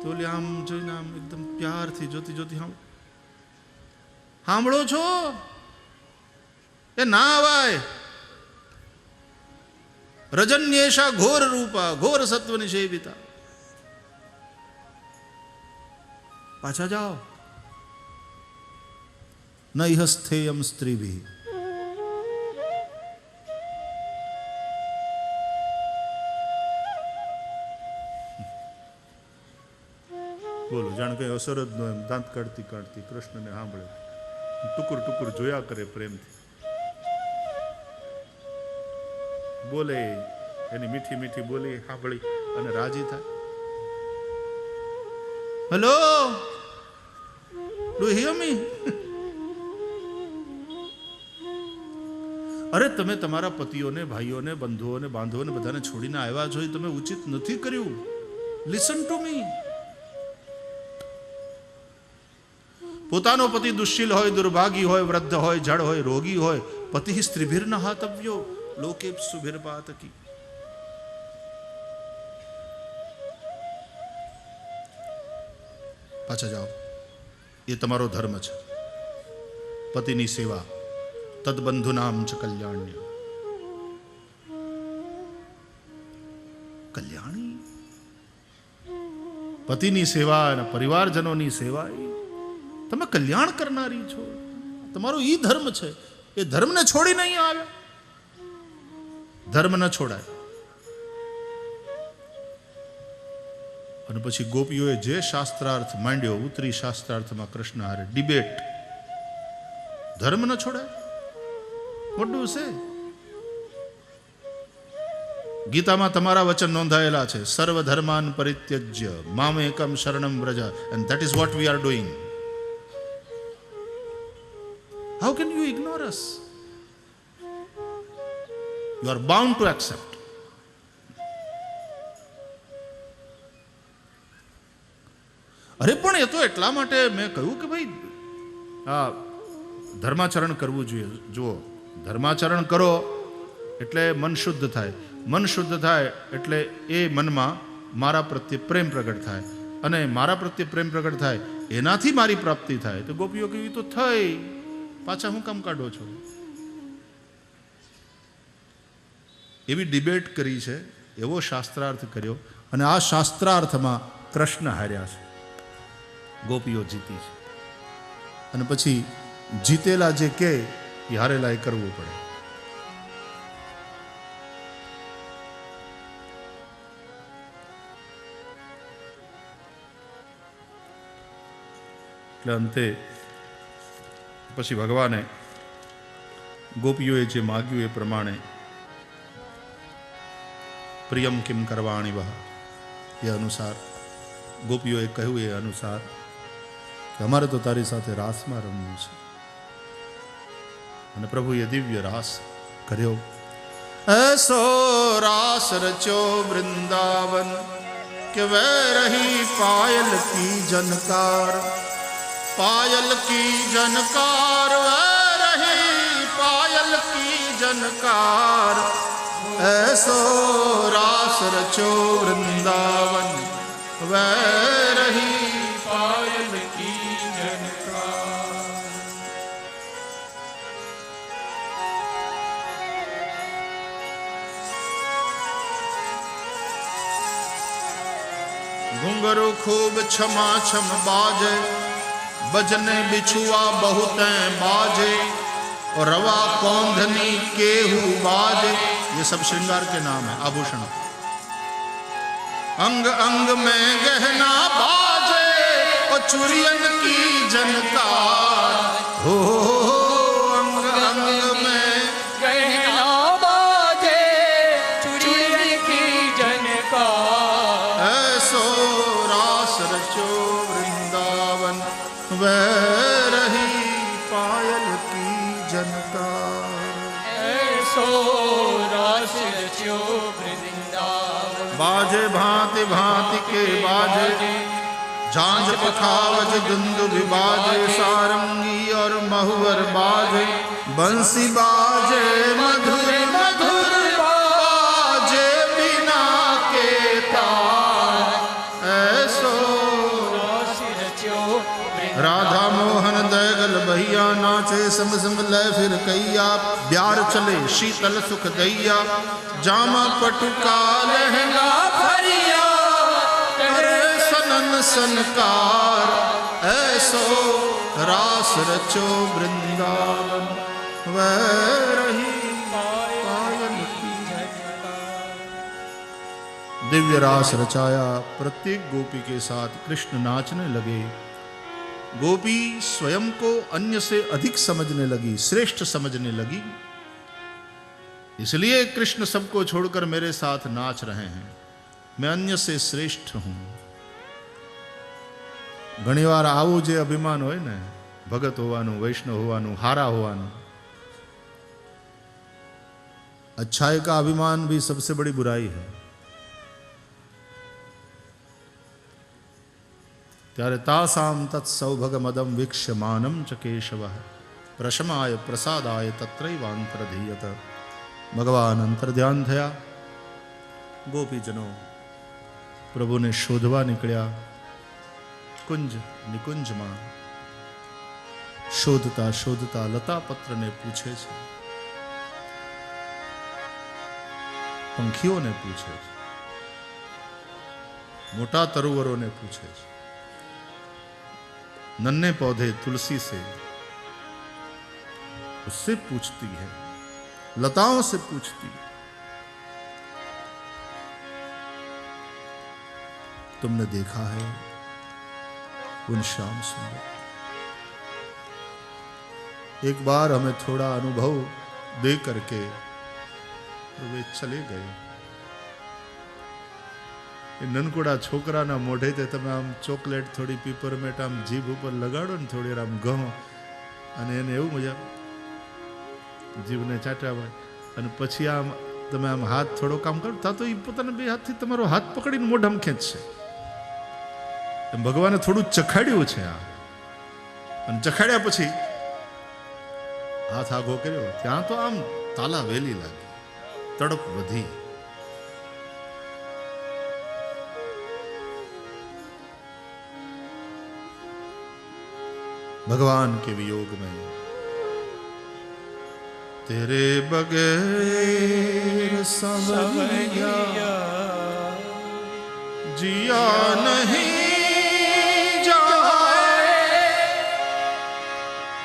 તો આમ જોઈને આમ એકદમ પ્યારથી જોતી સાંભળો છો? એ ના આવાય. રજન્યેશા ઘોર રૂપા ઘોર સત્વની સેવિતા. પાછા જાઓ. નૈહ સ્થેયમ સ્ત્રીભિ. બોલો, જાણ કઈ અસર જ ન એમ દાંત કાઢતી કૃષ્ણને સાંભળે, ટુકુર જોયા કરે પ્રેમથી. બોલે એની મીઠી બોલી સાંભળી અને રાજી થાય. હેલો, ડુ હિયર મી? અરે તમે તમારા પતિઓને, ભાઈઓને, બંધુઓને, બાંધવોને બધાને છોડીને આવ્યા છો, તમે ઉચિત નથી કર્યું. Listen to me. પોતાનો પતિ દુશ્શીલ હોય, દુર્ભાગી હોય, વૃદ્ધ હોય, જડ હોય, રોગી હોય, પતિ સ્ત્રીભીર ન હાતવ્યો લોકે સુભીર પાતકી. પાછા જાઓ. એ તમારો ધર્મ છે. પતિની સેવા તદબંધુનામ ચ કલ્યાણ્ય. કલ્યાણી પતિની સેવા અને પરિવારજનોની સેવા, તમે કલ્યાણ કરનારી છો. તમારો ઈ ધર્મ છે. એ ધર્મને છોડીને અહીં આવ્યા. ધર્મ ન છોડાય. અને પછી ગોપીઓએ જે શાસ્ત્રાર્થ માંડ્યો, ઉત્તરી શાસ્ત્રાર્થમાં કૃષ્ણ હારે ડિબેટ. ધર્મ ન છોડાય. What do you say? ગીતામાં તમારા વચન નોંધાયેલા છે, સર્વ ધર્માન પરિત્યજ્ય મામ એકમ શરણમ વ્રજ, and that is what we are doing. How can you ignore us? You are bound to accept. અરે પણ એ તો એટલા માટે મેં કહ્યું કે ભાઈ આ ધર્માચરણ કરવું જોઈએ. જુઓ, ધર્માચરણ કરો એટલે મન શુદ્ધ થાય. મન શુદ્ધ થાય એટલે એ મનમાં મારા પ્રત્યે પ્રેમ પ્રગટ થાય, અને મારા પ્રત્યે પ્રેમ પ્રગટ થાય એનાથી મારી પ્રાપ્તિ થાય. તો ગોપીઓ કેવી તો થઈ, પાછા હું કામ કાઢો છો? એવી ડિબેટ કરી છે, એવો શાસ્ત્રાર્થ કર્યો, અને આ શાસ્ત્રાર્થમાં કૃષ્ણ હાર્યા છે, ગોપીઓ જીતી છે. અને પછી જીતેલા જે કે એ હારેલા એ કરવું પડે. એટલે અંતે પછી ભગવાને ગોપીઓએ જે માગ્યું એ પ્રમાણે પ્રિયમ કિમ કરવાણી વહ, એ અનુસાર ગોપીઓએ કહ્યું એ અનુસાર કે અમારે તો તારી સાથે રાસમાં રમવું છે. અને પ્રભુએ દિવ્ય રાસ કર્યો. એસો રાસ રચ્યો વૃંદાવન કે વે રહી પાયલ કી જનકાર. पायल की जनकार वह रही पायल की जनकार. ऐसो रास रचो वृंदावन वह रही पायल की जनकार. घुंघरू खूब छमा छम बाजे, बजने बिछुआ बहुत बाजे, और रवा कौंधनी केहू बाजे. ये सब श्रृंगार के नाम है, आभूषण. अंग अंग में गहना बाजे और चुरियन की जनकार. हो अंग अंग में गहना बाजे चुरियन की जनकार. ऐसो रास रचो वृंदावन वह रही पायल की बाजे भांति भांति के बाजे, झांझ पखावज दुंदुभि बाजे, सारंगी और महुवर बाजे, बंसी बाजे मधुर मधुर बाजे, बिना के तार ऐसो राधा मोहन दैगल भैया, नाचे सम सम लय फिर कैया, ब्यार चले शीतल सुख दैया, जामा पटुका लहंगा फरिया, करे सनन सनकार ऐसो रास रचो वृंदावन, वह रही पायल की। दिव्य रास रचाया, प्रत्येक गोपी के साथ कृष्ण नाचने लगे। गोपी स्वयं को अन्य से अधिक समझने लगी, श्रेष्ठ समझने लगी, इसलिए कृष्ण सबको छोड़कर मेरे साथ नाच रहे हैं, मैं अन्य से श्रेष्ठ हूं। घणी वार आवुं जे अभिमान होय ने, भगत होवानुं, वैष्णव होवानुं, हारा होवानुं, अच्छाई का अभिमान भी सबसे बड़ी बुराई है। त्यारे तासाम तत्सौभग मदम वीक्ष्यमानम च केशवः, प्रशमाय प्रसादाय तत्रैवांतरधीयत। भगवान अंतर ध्यान थया, गोपीजनों प्रभु ने शोधवा निकल्या कुंज निकुंज में। शोधता शोधता लता पत्र ने पूछे छे, पंखियों ने पूछे छे, मोटा तरुवरों ने पूछे छे, नन्हे पौधे तुलसी से, उससे पूछती है, लताओं से पूछती। तुमने देखा है उन श्याम सुंदर? एक बार हमें थोड़ा अनुभव दे करके तो वे चले गए। ननकुड़ा छोकरा ना मोढ़े ते तमे आम चॉकलेट थोड़ी पीपरमेट आम जीभ ऊपर लगाड़ो ने थोड़ी आम घणो अने एने एवुं मजा जीभने चाटवा अने पछी आम तमे आम हाथ थोड़ो काम करो ता तो ई पोताने बे हाथथी तमारो हाथ पकड़ीने मोढामां खेंचशे। एम भगवाने थोड़ું ચખાડ્યું છે આ અને ચખાડ્યા પછી હાથ આગો કર્યો ત્યાં તો આમ તાલા વેલી લાગી, તડપ વધી। भगवान के वियोग में तेरे बगैर सवरिया जिया नहीं जाए,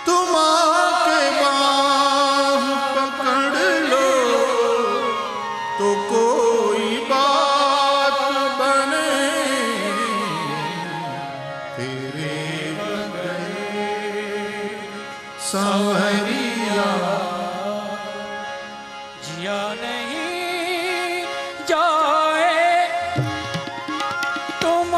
तुम आके बाह पकड़ लो तो कोई बात बने, तेरे सवरिया जिया नहीं जाए, तुम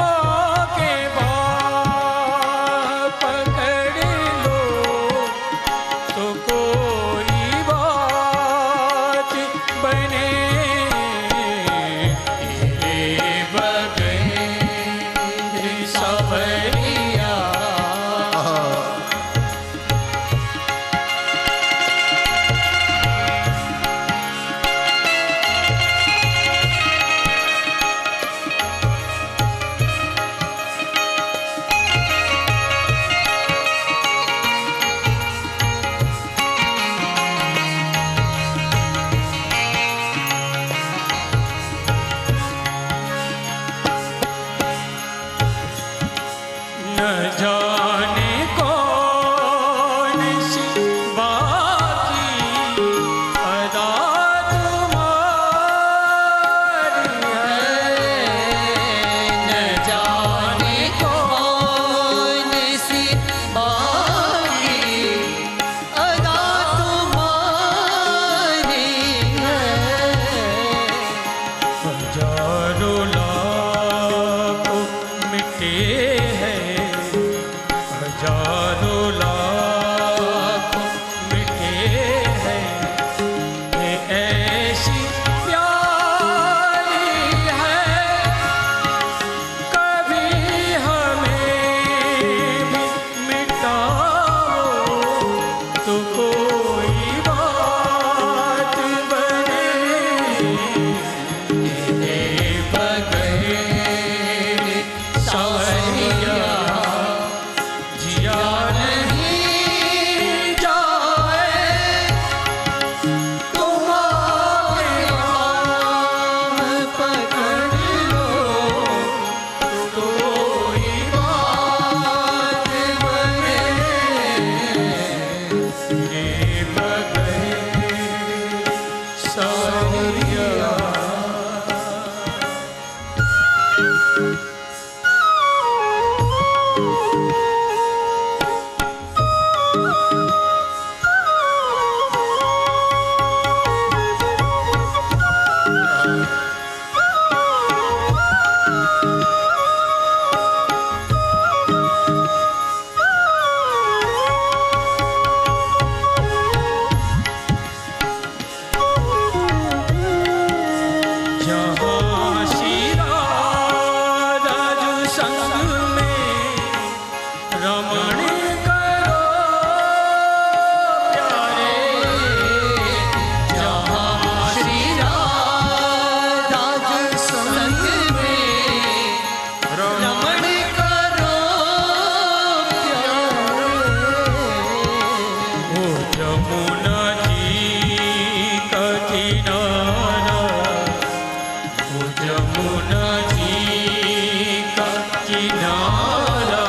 यमुना जी का किनारा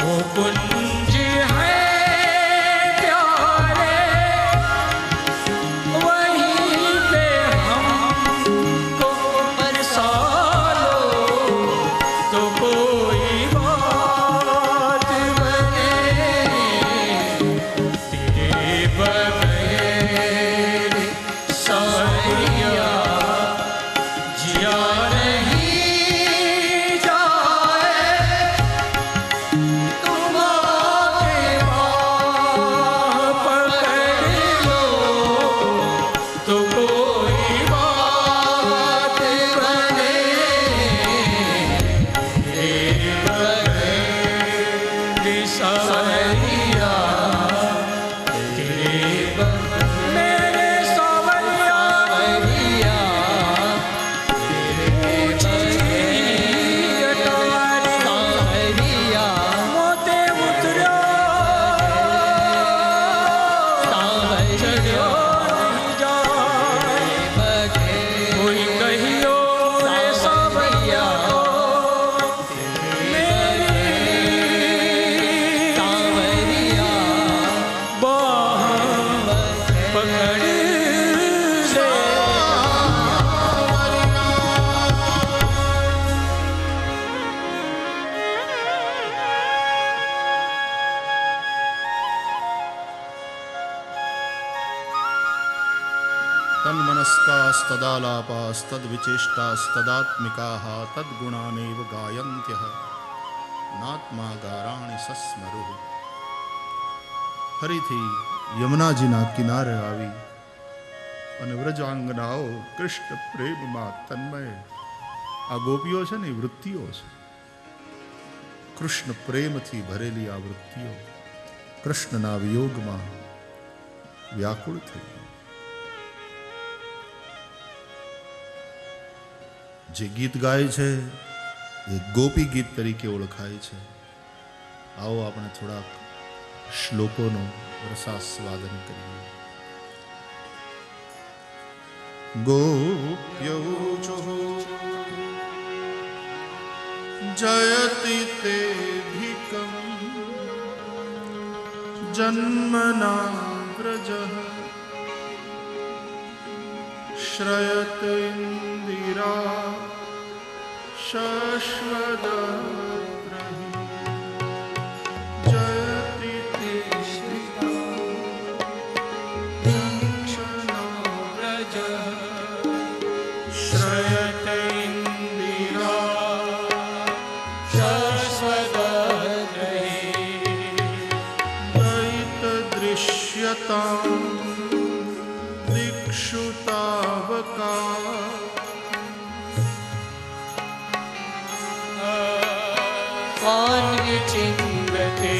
वो कुंज है प्यारे, वहीं पे हमको बरसा लो तो कोई बात बने, तेरे बगैर सारिया जिया नहीं जाए, तुम आके बाह पकड़ लो तो कोई बात बने, तेरे बगैर सारिया, तेरे बगैर मेरे सावरिया, मोते उतरो चढ़ो नहीं जाए, कोई कहियो रे सावरिया मेरी बाह पकड़ ले। तन्मनस्कास्तदालापास्तद्विचेष्टास्तदात्मिकाः तद्गुणानेव गायन्त्यः नात्मा गाराणि सस्मरुः। ફરીથી યમુનાજીના કિનારે આવી અને વ્રજાંગનાઓ કૃષ્ણ પ્રેમમાં તન્મય. આ ગોપીઓ છે ને એ વૃત્તિઓ છે, કૃષ્ણ પ્રેમથી ભરેલી આ વૃત્તિઓ કૃષ્ણના વિયોગમાં વ્યાકુળ થઈ. જે ગીત ગાય છે એ ગોપી ગીત તરીકે ઓળખાય છે. આવો આપણે થોડાક શ્લોકોનો રસાસ્વાદન કરીએ. ગોપ્યૌચુઃ જયતિ તેધિકં જન્મના વ્રજઃ શ્રયત ઇન્દિરા શશ્વદત્રહિ જયતિ श्रयत इंदिरा शाश्वतरहि દૈત દૃશ્યતાં દિક્ષુ તાવકા स्वान्विचिन्वते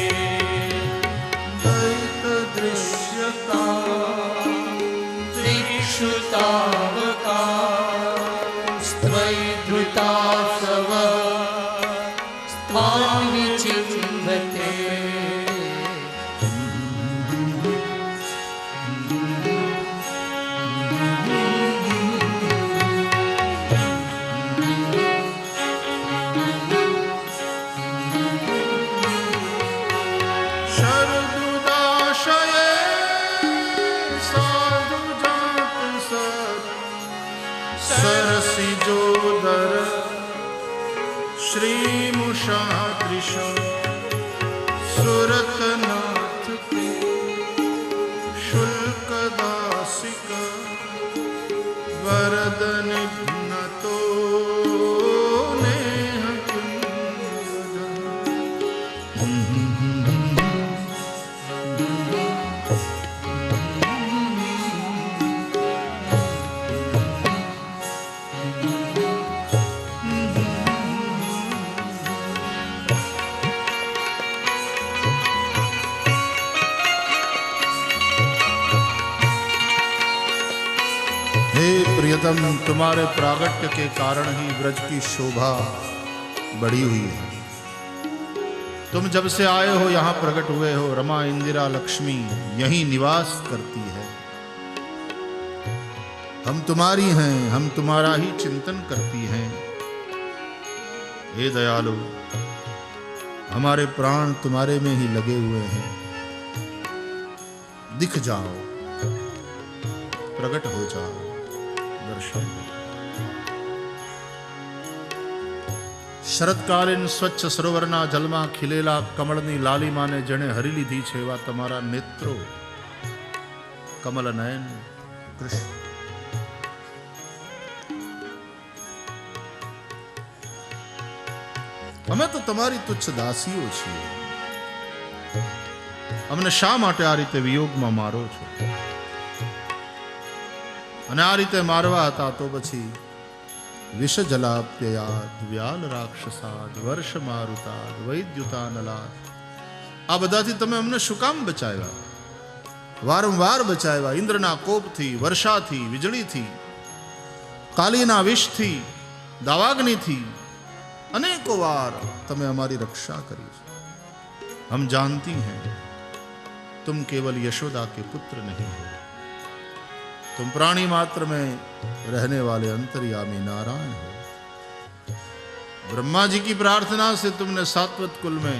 દૈત દૃશ્યતાં दिक्षु तावका स्त्वैधृतासव स्वान्विचिन्वते શરદુદાશયે સાધુજાત સત સરસિજોદર શ્રીમુષાદૃશ સુરતનાથ કે શુલ્કદાસિક વરદનિઘ્નતો નેહ हे प्रियतम, तुम्हारे प्रागट्य के कारण ही ब्रज की शोभा बढ़ी हुई है. तुम जब से आए हो यहाँ प्रकट हुए हो. रमा इंदिरा लक्ष्मी यहीं निवास करती है. हम तुम्हारी हैं, हम तुम्हारा ही चिंतन करती हैं। हे दयालु, हमारे प्राण तुम्हारे में ही लगे हुए हैं। दिख जाओ, प्रकट हो जाओ, दर्शन दो। शरतकालीन स्वच्छ सरोवરના જલમાં ખીલેલા કમળની લાલીમાને જેણે હરી લીધી છે એવા તમારા નેત્રો, કમલ નયન કૃષ્ણ। અમે તો તમારી તુચ્છ દાસીઓ છીએ, અમને શા માટે આ રીતે વિયોગમાં મારો છો? અને આ રીતે મારવા હતા તો પછી વિષ જલાપ્યયાદ, વ્યાલ રાક્ષસાદ, વર્ષ મારુતાદ, વૈદ્યુતાનલાદ, આ બધાથી તમે અમને શું કામ બચાવ્યા? વારંવાર બચાવ્યા, ઇન્દ્રના કોપથી, વર્ષાથી, વીજળીથી, કાલીના વિષથી, દાવાગ્નિથી अनेकों बार तमें हमारी रक्षा करी। हम जानती हैं तुम केवल यशोदा के पुत्र नहीं हो, तुम प्राणी मात्र में रहने वाले अंतर्यामी नारायण हो। ब्रह्मा जी की प्रार्थना से तुमने सात्वत कुल में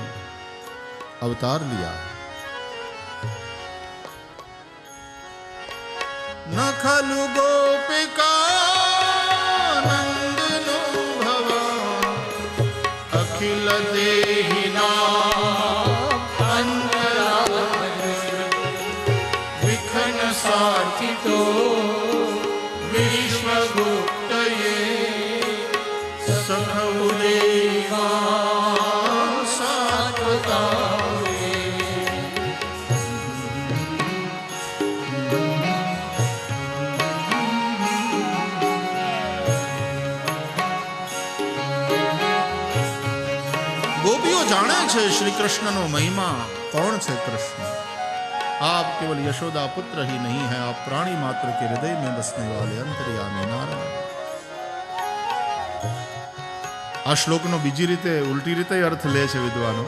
अवतार लिया। न खलु गोपिका अखिल देहिनां विघ्न सार्थितो विश्वगुप्तये सखौ देवा सात्वताये। गोपियों जाने छे श्री कृष्ण नो महिमा कौन छे कृष्ण। आप केवल यशोदा पुत्र ही नहीं है, आप प्राणी मात्र के हृदय में बसने वाले अंतर्यामी नारायण। आ श्लोक नो बीजी रीते उल्टी रीते अर्थ ले छे विद्वानो।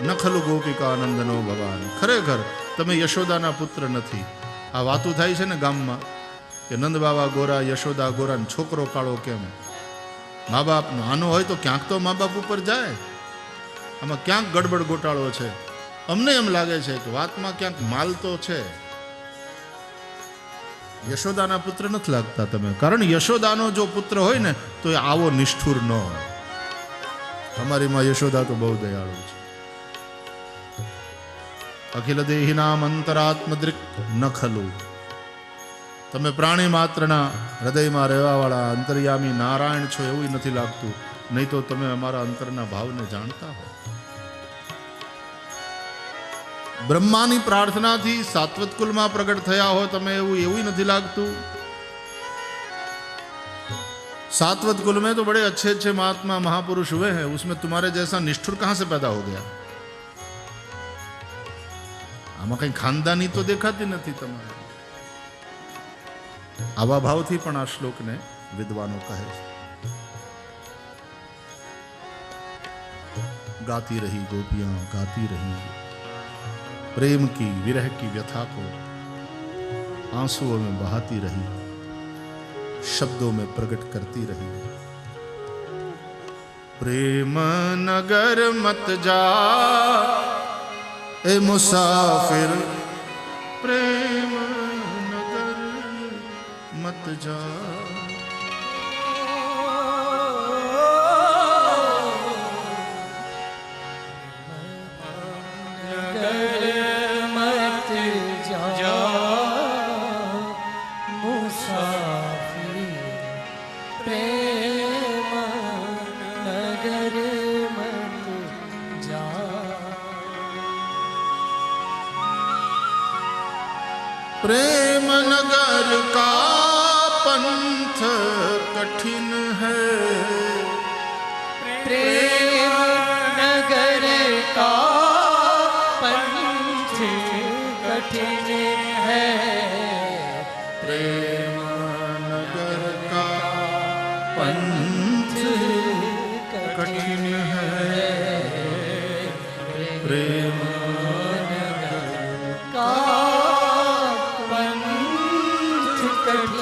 न खलु गोपिका नंदनो भगवान, खरेखर तमे यशोदाना पुत्र नथी। आ वातुं थाय छे ने गाममां के नंद बाबा गोरा, यशोदा गोरा, छोकरो काळो केम? माँ बाप नानो होय तो क्यांक तो माँ बाप उपर जाए। आमां क्यांक गड़बड़ गोटाळो छे। अमने एम लागे छे के वातमां क्यांक माल तो छे। यशोदाना पुत्र नथी लागता तमे, कारण यशोदानो जो पुत्र होय ने तो ए आवो निष्ठुर न होय। अमारी मां यशोदा तो बहु दयाळु छे। अखिल देहिनाम अंतरात्मदृक् न खलु, तमे प्राणी मात्रना हृदयमां रहेवावाळा अंतर्यामी नारायण छो एवुं नथी लागतुं। नहीं तो तमे अमारा अंतरना भावने जाणता हो। ब्रह्मानी प्रार्थना थी सात्वत कुल में प्रकट थया हो तमे एवं नहीं लागतु। सात्वत कुल में तो बड़े अच्छे अच्छे महात्मा महापुरुष हुए हैं, उसमें तुम्हारे जैसा निष्ठुर कहां से पैदा हो गया? आमा कहीं खानदानी तो देखाती नहीं तमारे। आवा भाव थी पण आ श्लोक ने विद्वानों कहे। गाती रही गोपियां, गाती रही प्रेम की विरह की व्यथा को, आंसुओं में बहाती रही, शब्दों में प्रकट करती रही। प्रेम नगर मत जा ए मुसाफिर, प्रेम नगर मत जा। प्रेम नगर का पंथ कठिन है, प्रेम नगर का पंथ कठिन है, प्रेम नगर का पंथ कठिन है, प्रेम का पंथ कठिन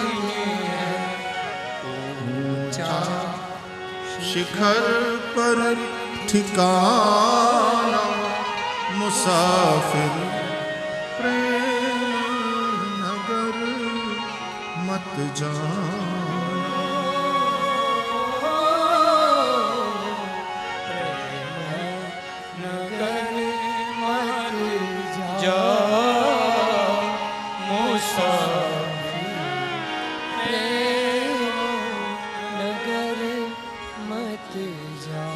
शिखर पर ठिकाना मुसाफिर प्रेम नगर मत जाना। नगर मत जा मुसाफिर प्रेम नगर मत जा।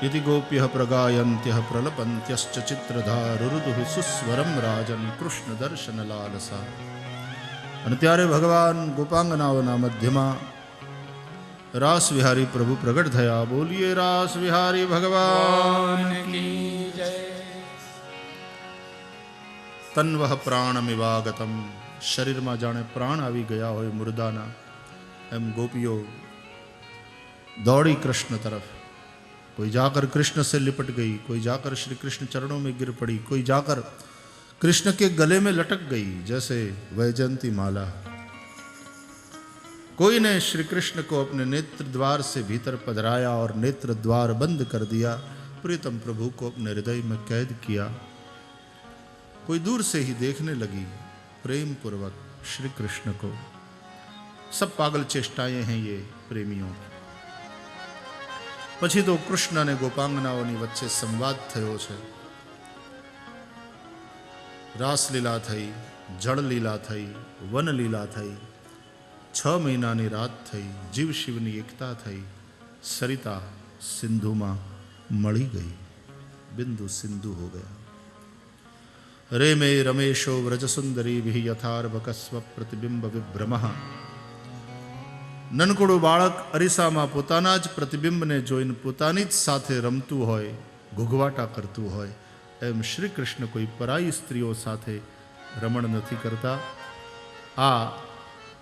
यदि गोप्यः प्रगायन्त्यः प्रलपन्त्यश्च चित्रधारुरुदुः सुस्वरम राजन कृष्ण दर्शन लालसा। અને ત્યારે ભગવાન ગોપાંગનાઓના મધ્યમાં રાસ વિહારી પ્રભુ પ્રગટ થયા. બોલીએ રાસ વિહારી ભગવાન की जय। તન્વઃ પ્રાણમિવાગતમ, શરીરમાં જાણે પ્રાણ આવી ગયા હોય મુર્દાના, એમ ગોપીઓ दौड़ी कृष्ण तरफ. कोई जाकर कृष्ण से लिपट गई, कोई जाकर श्री कृष्ण चरणों में गिर पड़ी, कोई जाकर कृष्ण के गले में लटक गई जैसे वैजयंती माला. कोई ने श्री कृष्ण को अपने नेत्र द्वार से भीतर पधराया और नेत्र द्वार बंद कर दिया. प्रीतम प्रभु को अपने हृदय में कैद किया. कोई दूर से ही देखने लगी प्रेम पूर्वक श्री कृष्ण को. सब पागल चेष्टाएं हैं ये प्रेमियों की। પછી તો કૃષ્ણ અને ગોપાંગનાઓની વચ્ચે સંવાદ થયો છે. રાસલીલા થઈ, જળલીલા થઈ, વનલીલા થઈ, 6 મહિનાની રાત થઈ, જીવ શિવની એકતા થઈ, સરિતા સિંધુમાં મળી ગઈ, બિંદુ સિંધુ હો ગયા. રે મે રમેશો વ્રજસુંદરી વિહ યથાર્ભકસ્વ પ્રતિબિંબ વિભ્રમઃ. નનકડું બાળક અરીસામાં પોતાના જ પ્રતિબિંબને જોઈને પોતાની જ સાથે રમતું હોય, ઘૂઘવાટા કરતું હોય, એમ શ્રી કૃષ્ણ કોઈ પરાઈ સ્ત્રીઓ સાથે રમણ નથી કરતા. આ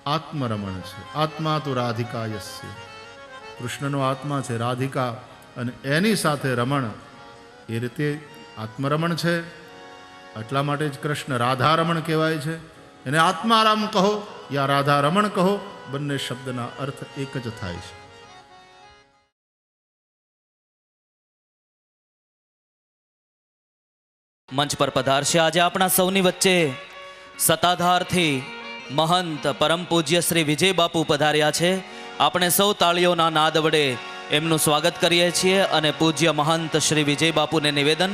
આત્મરમણ છે. આત્મા તો રાધિકા યસ્ય. કૃષ્ણનો આત્મા છે રાધિકા, અને એની સાથે રમણ એ રીતે આત્મરમણ છે. એટલા માટે જ કૃષ્ણ રાધારમણ કહેવાય છે. એને આત્મારામ કહો યા રાધારમણ કહો, બંને શબ્દના અર્થ એક જ થાય છે. મંચ પર પધારશે આજે આપણા સૌની વચ્ચે સત્તાધારથી મહંત પરમ પૂજ્ય શ્રી વિજય બાપુ પધાર્યા છે. આપણે સૌ તાળીઓના નાદ વડે એમનું સ્વાગત કરીએ છીએ અને પૂજ્ય મહંત શ્રી વિજય બાપુને નિવેદન,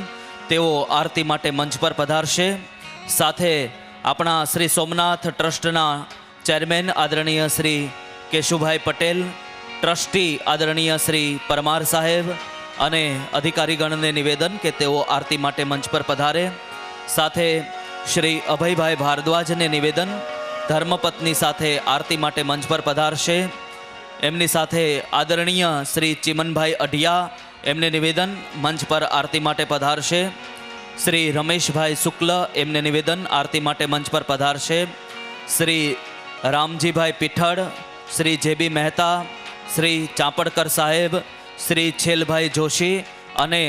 તેઓ આરતી માટે મંચ પર પધારશે. સાથે આપણા શ્રી સોમનાથ ટ્રસ્ટના ચેરમેન આદરણીય શ્રી કેશુભાઈ પટેલ, ટ્રસ્ટી આદરણીય શ્રી પરમાર સાહેબ અને અધિકારીગણને નિવેદન કે તેઓ આરતી માટે મંચ પર પધારે. સાથે શ્રી અભયભાઈ ભારદ્વાજને નિવેદન, ધર્મપત્ની સાથે આરતી માટે મંચ પર પધારશે. એમની સાથે આદરણીય શ્રી ચિમનભાઈ અઢિયા, એમને નિવેદન, મંચ પર આરતી માટે પધારશે. શ્રી રમેશભાઈ શુક્લ, એમને નિવેદન, આરતી માટે મંચ પર પધારશે. શ્રી રામજીભાઈ પીઠળ, શ્રી જેબી મહેતા, શ્રી ચાંપડકર સાહેબ, શ્રી છેલભાઈ જોશી અને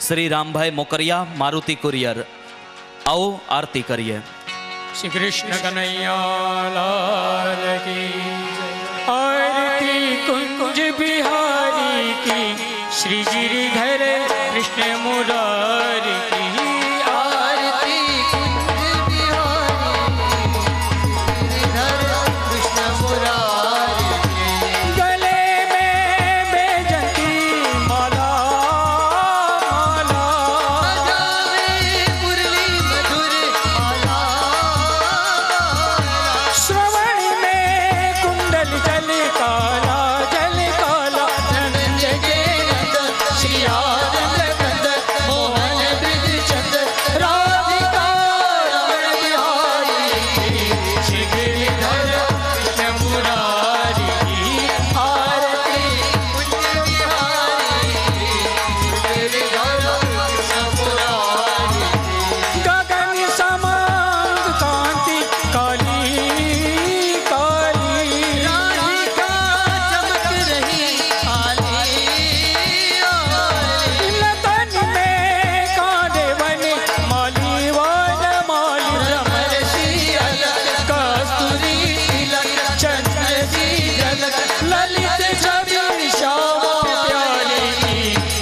શ્રી રામભાઈ મોકરિયા, મારુતિ કુરિયર. આવો આરતી કરીએ. श्री कृष्ण कन्हैया लाल की आरती कुंज बिहारी की, श्री गिरिधर कृष्ण मुरारी की आरती कुंज बिहारी गिरिधर कृष्ण मुरारी की. गले में बैजंती माला माला बजावे मुरली मधुर माला, श्रवण में कुंडल जल काला जल काला, नंद के नंद श्री आनंद कंद मोहन ब्रिज चंद राधिका रमण बिहारी की, श्री गिरिधर कृष्ण मुरारी की आरती कुंज बिहारी की, गिरिधर कृष्ण मुरारी की. गगन समांग कांति काली काली, राधिका चमक रही आली आली. लतन में कांधे बने माली वन माली, भ्रमर सी अलग कस्तूरी तिलक, चंद्र सी झलक ललित छवि श्यामा प्यारी की,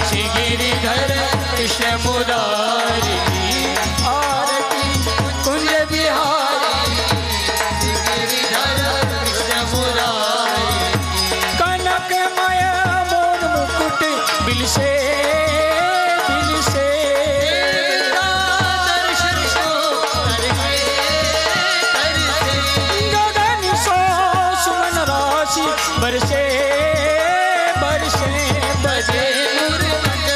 श्री गिरिधर कृष्ण मुरारी की आरती कुंज बिहारी, श्री गिरिधर कृष्ण मुरारी की. कनकमय मोर मुकुट बिलसे बिलसे, दर्शन को करके करसे. गगन सो सुमन राशि बरसे बरसे, बजे मुरंग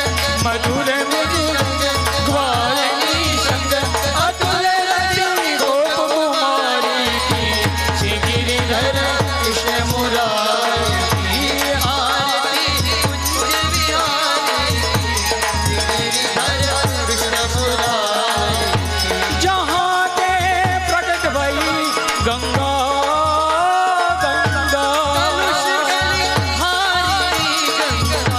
मधुर मृदुंग ग्वालिनी संग, अतुल रंजनी गोप कुमारी की, श्री गिरिधर कृष्ण मुरारी की आरती कुंज बिहारी, श्री गिरिधर कृष्ण मुरारी की. जहाँ ते प्रकट भई गंगा गंगा, कलुष गली हारी गंगा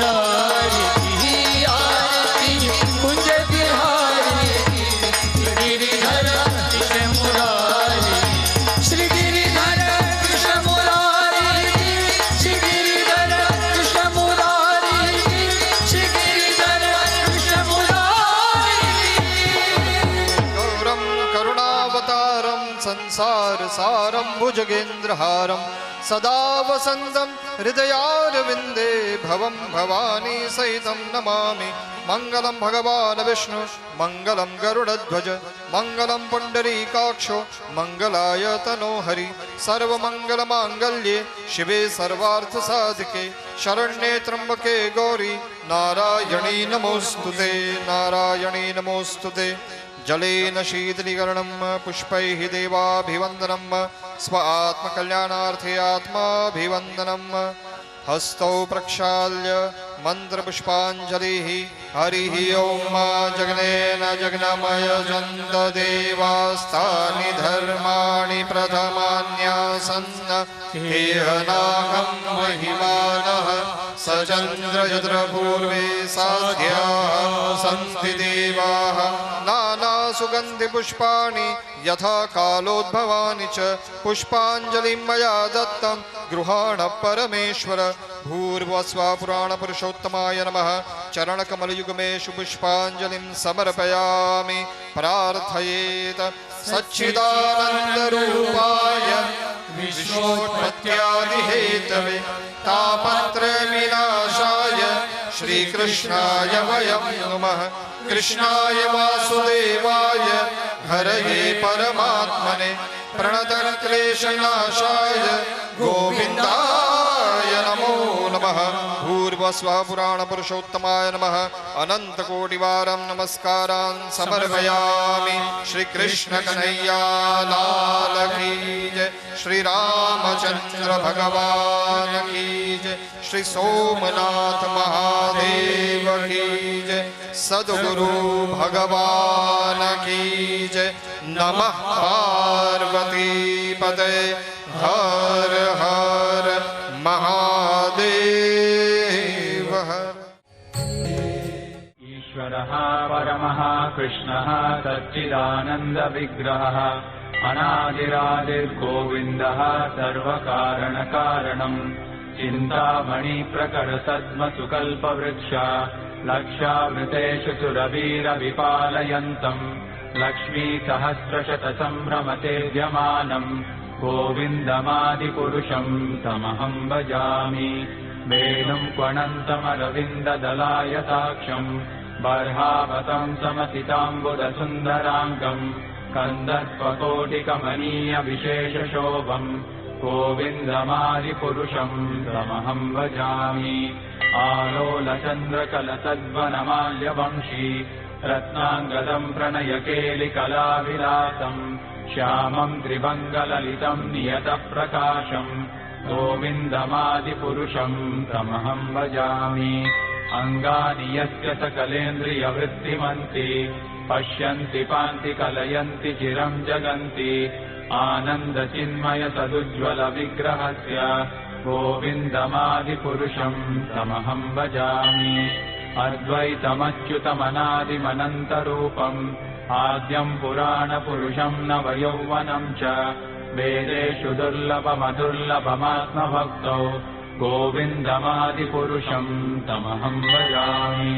मुरारी की आरती कुंज बिहारी गिरिधर कृष्ण मुरारी श्री गिरिधर कृष्ण मुरारी श्री गिरिधर कृष्ण मुरारी श्री गिरिधर कृष्ण मुरारी गौरं करुणावतारं संसारसारं भुजगेन्द्रहारं सदा वसन्तं हृदयारविन्दे भवं भवानी सहितं नमामि। मङ्गलं भगवान् विष्णु मङ्गलं गरुडध्वज मङ्गलं पुण्डरीकाक्षो मङ्गलाय तनो हरि सर्वमङ्गलमाङ्गल्ये शिवे सर्वार्थसाधिके शरण्ये त्र्यम्बके गौरी नारायणी नमोऽस्तुते नारायणी नमोऽस्तुते। जलेन शीतलीकरणं पुष्पैः देवाभिवन्दनं स्व आत्मकल्याणार्थे आत्माभिवन्दनं हस्तौ प्रक्षाल्य मन्त्रपुष्पाञ्जलिः हरिः ॐ जगनेन जगन्मयजन्त देवास्तानि धर्माणि प्रथमान्यासन् हेहनाहं महिमानः सचन्द्र पूर्वे साध्याः सन्ति देवाः नानासुगन्धिपुष्पाणि यथा कालोद्भवानि च पुष्पाञ्जलिं मया दत्तं गृहाण परमेश्वर। भूर्भुवस्वा पुराणपुरुषोत्तमाय नमः। चरणकमलयुगमेषु पुष्पाञ्जलिं समर्पयामि। प्रार्थयेत सच्चिदानन्दरूपाय विश्वोत्पत्त्यादिहेतवे तापत्रयविनाशाय श्रीकृष्णाय वयं नुमः। कृष्णाय वासुदेवाय हरये परमात्मने प्रणतक्लेशनाशाय गोविन्दाय नमो नमः। भूर्भुवस्वः पुराणपुरुषोत्तमाय नमः। अनन्तकोटिवारं नमस्कारान् समर्पयामि। श्रीकृष्ण कन्हैया लाल की जय। श्रीरामचन्द्र भगवान् की जय। श्री सोमनाथ महादेव की जय। सद्गुरु भगवान की जय। नमः पार्वती पते हर हर महादेव हर। ईश्वरः परमः कृष्णः सच्चिदानन्दविग्रहः अनादिरादिर्गोविन्दः सर्वकारणकारणम् चिन्तामणिप्रकरसद्मसुकल्पवृक्ष लक्षावृतेषु सुरवीरविपालयन्तम् लक्ष्मीसहस्रशतसम्भ्रमतेद्यमानम् गोविन्दमादिपुरुषम् तमहं भजामि। वेणुम् क्वणन्तमरविन्ददलायताक्षम् बर्हावतं समसिताम्बुदसुन्दराङ्गम् कन्दर्पकोटिकमनीयविशेषशोभम् गोविन्दमादिपुरुषम् तमहं भजामि। आलोलचन्द्रकलसद्वनमाल्यवंशी रत्नाङ्गदम् प्रणयकेलिकलाविलासम् श्यामम् त्रिभङ्गललितम् नियतप्रकाशम् गोविन्दमादिपुरुषम् तमहं भजामि। अङ्गानि यस्य सकलेन्द्रियवृत्तिमन्ति पश्यन्ति पान्ति कलयन्ति चिरम् जगन्ति आनन्दचिन्मय सदुज्ज्वलविग्रहस्य गोविन्दमादिपुरुषम् तमहं भजामि। अद्वैतमच्युतमनादिमनन्तरूपम् आद्यम् पुराणपुरुषम् नवयौवनम् च वेदेषु दुर्लभमदुर्लभमात्मभक्तौ गोविन्दमादिपुरुषम् तमहं भजामि।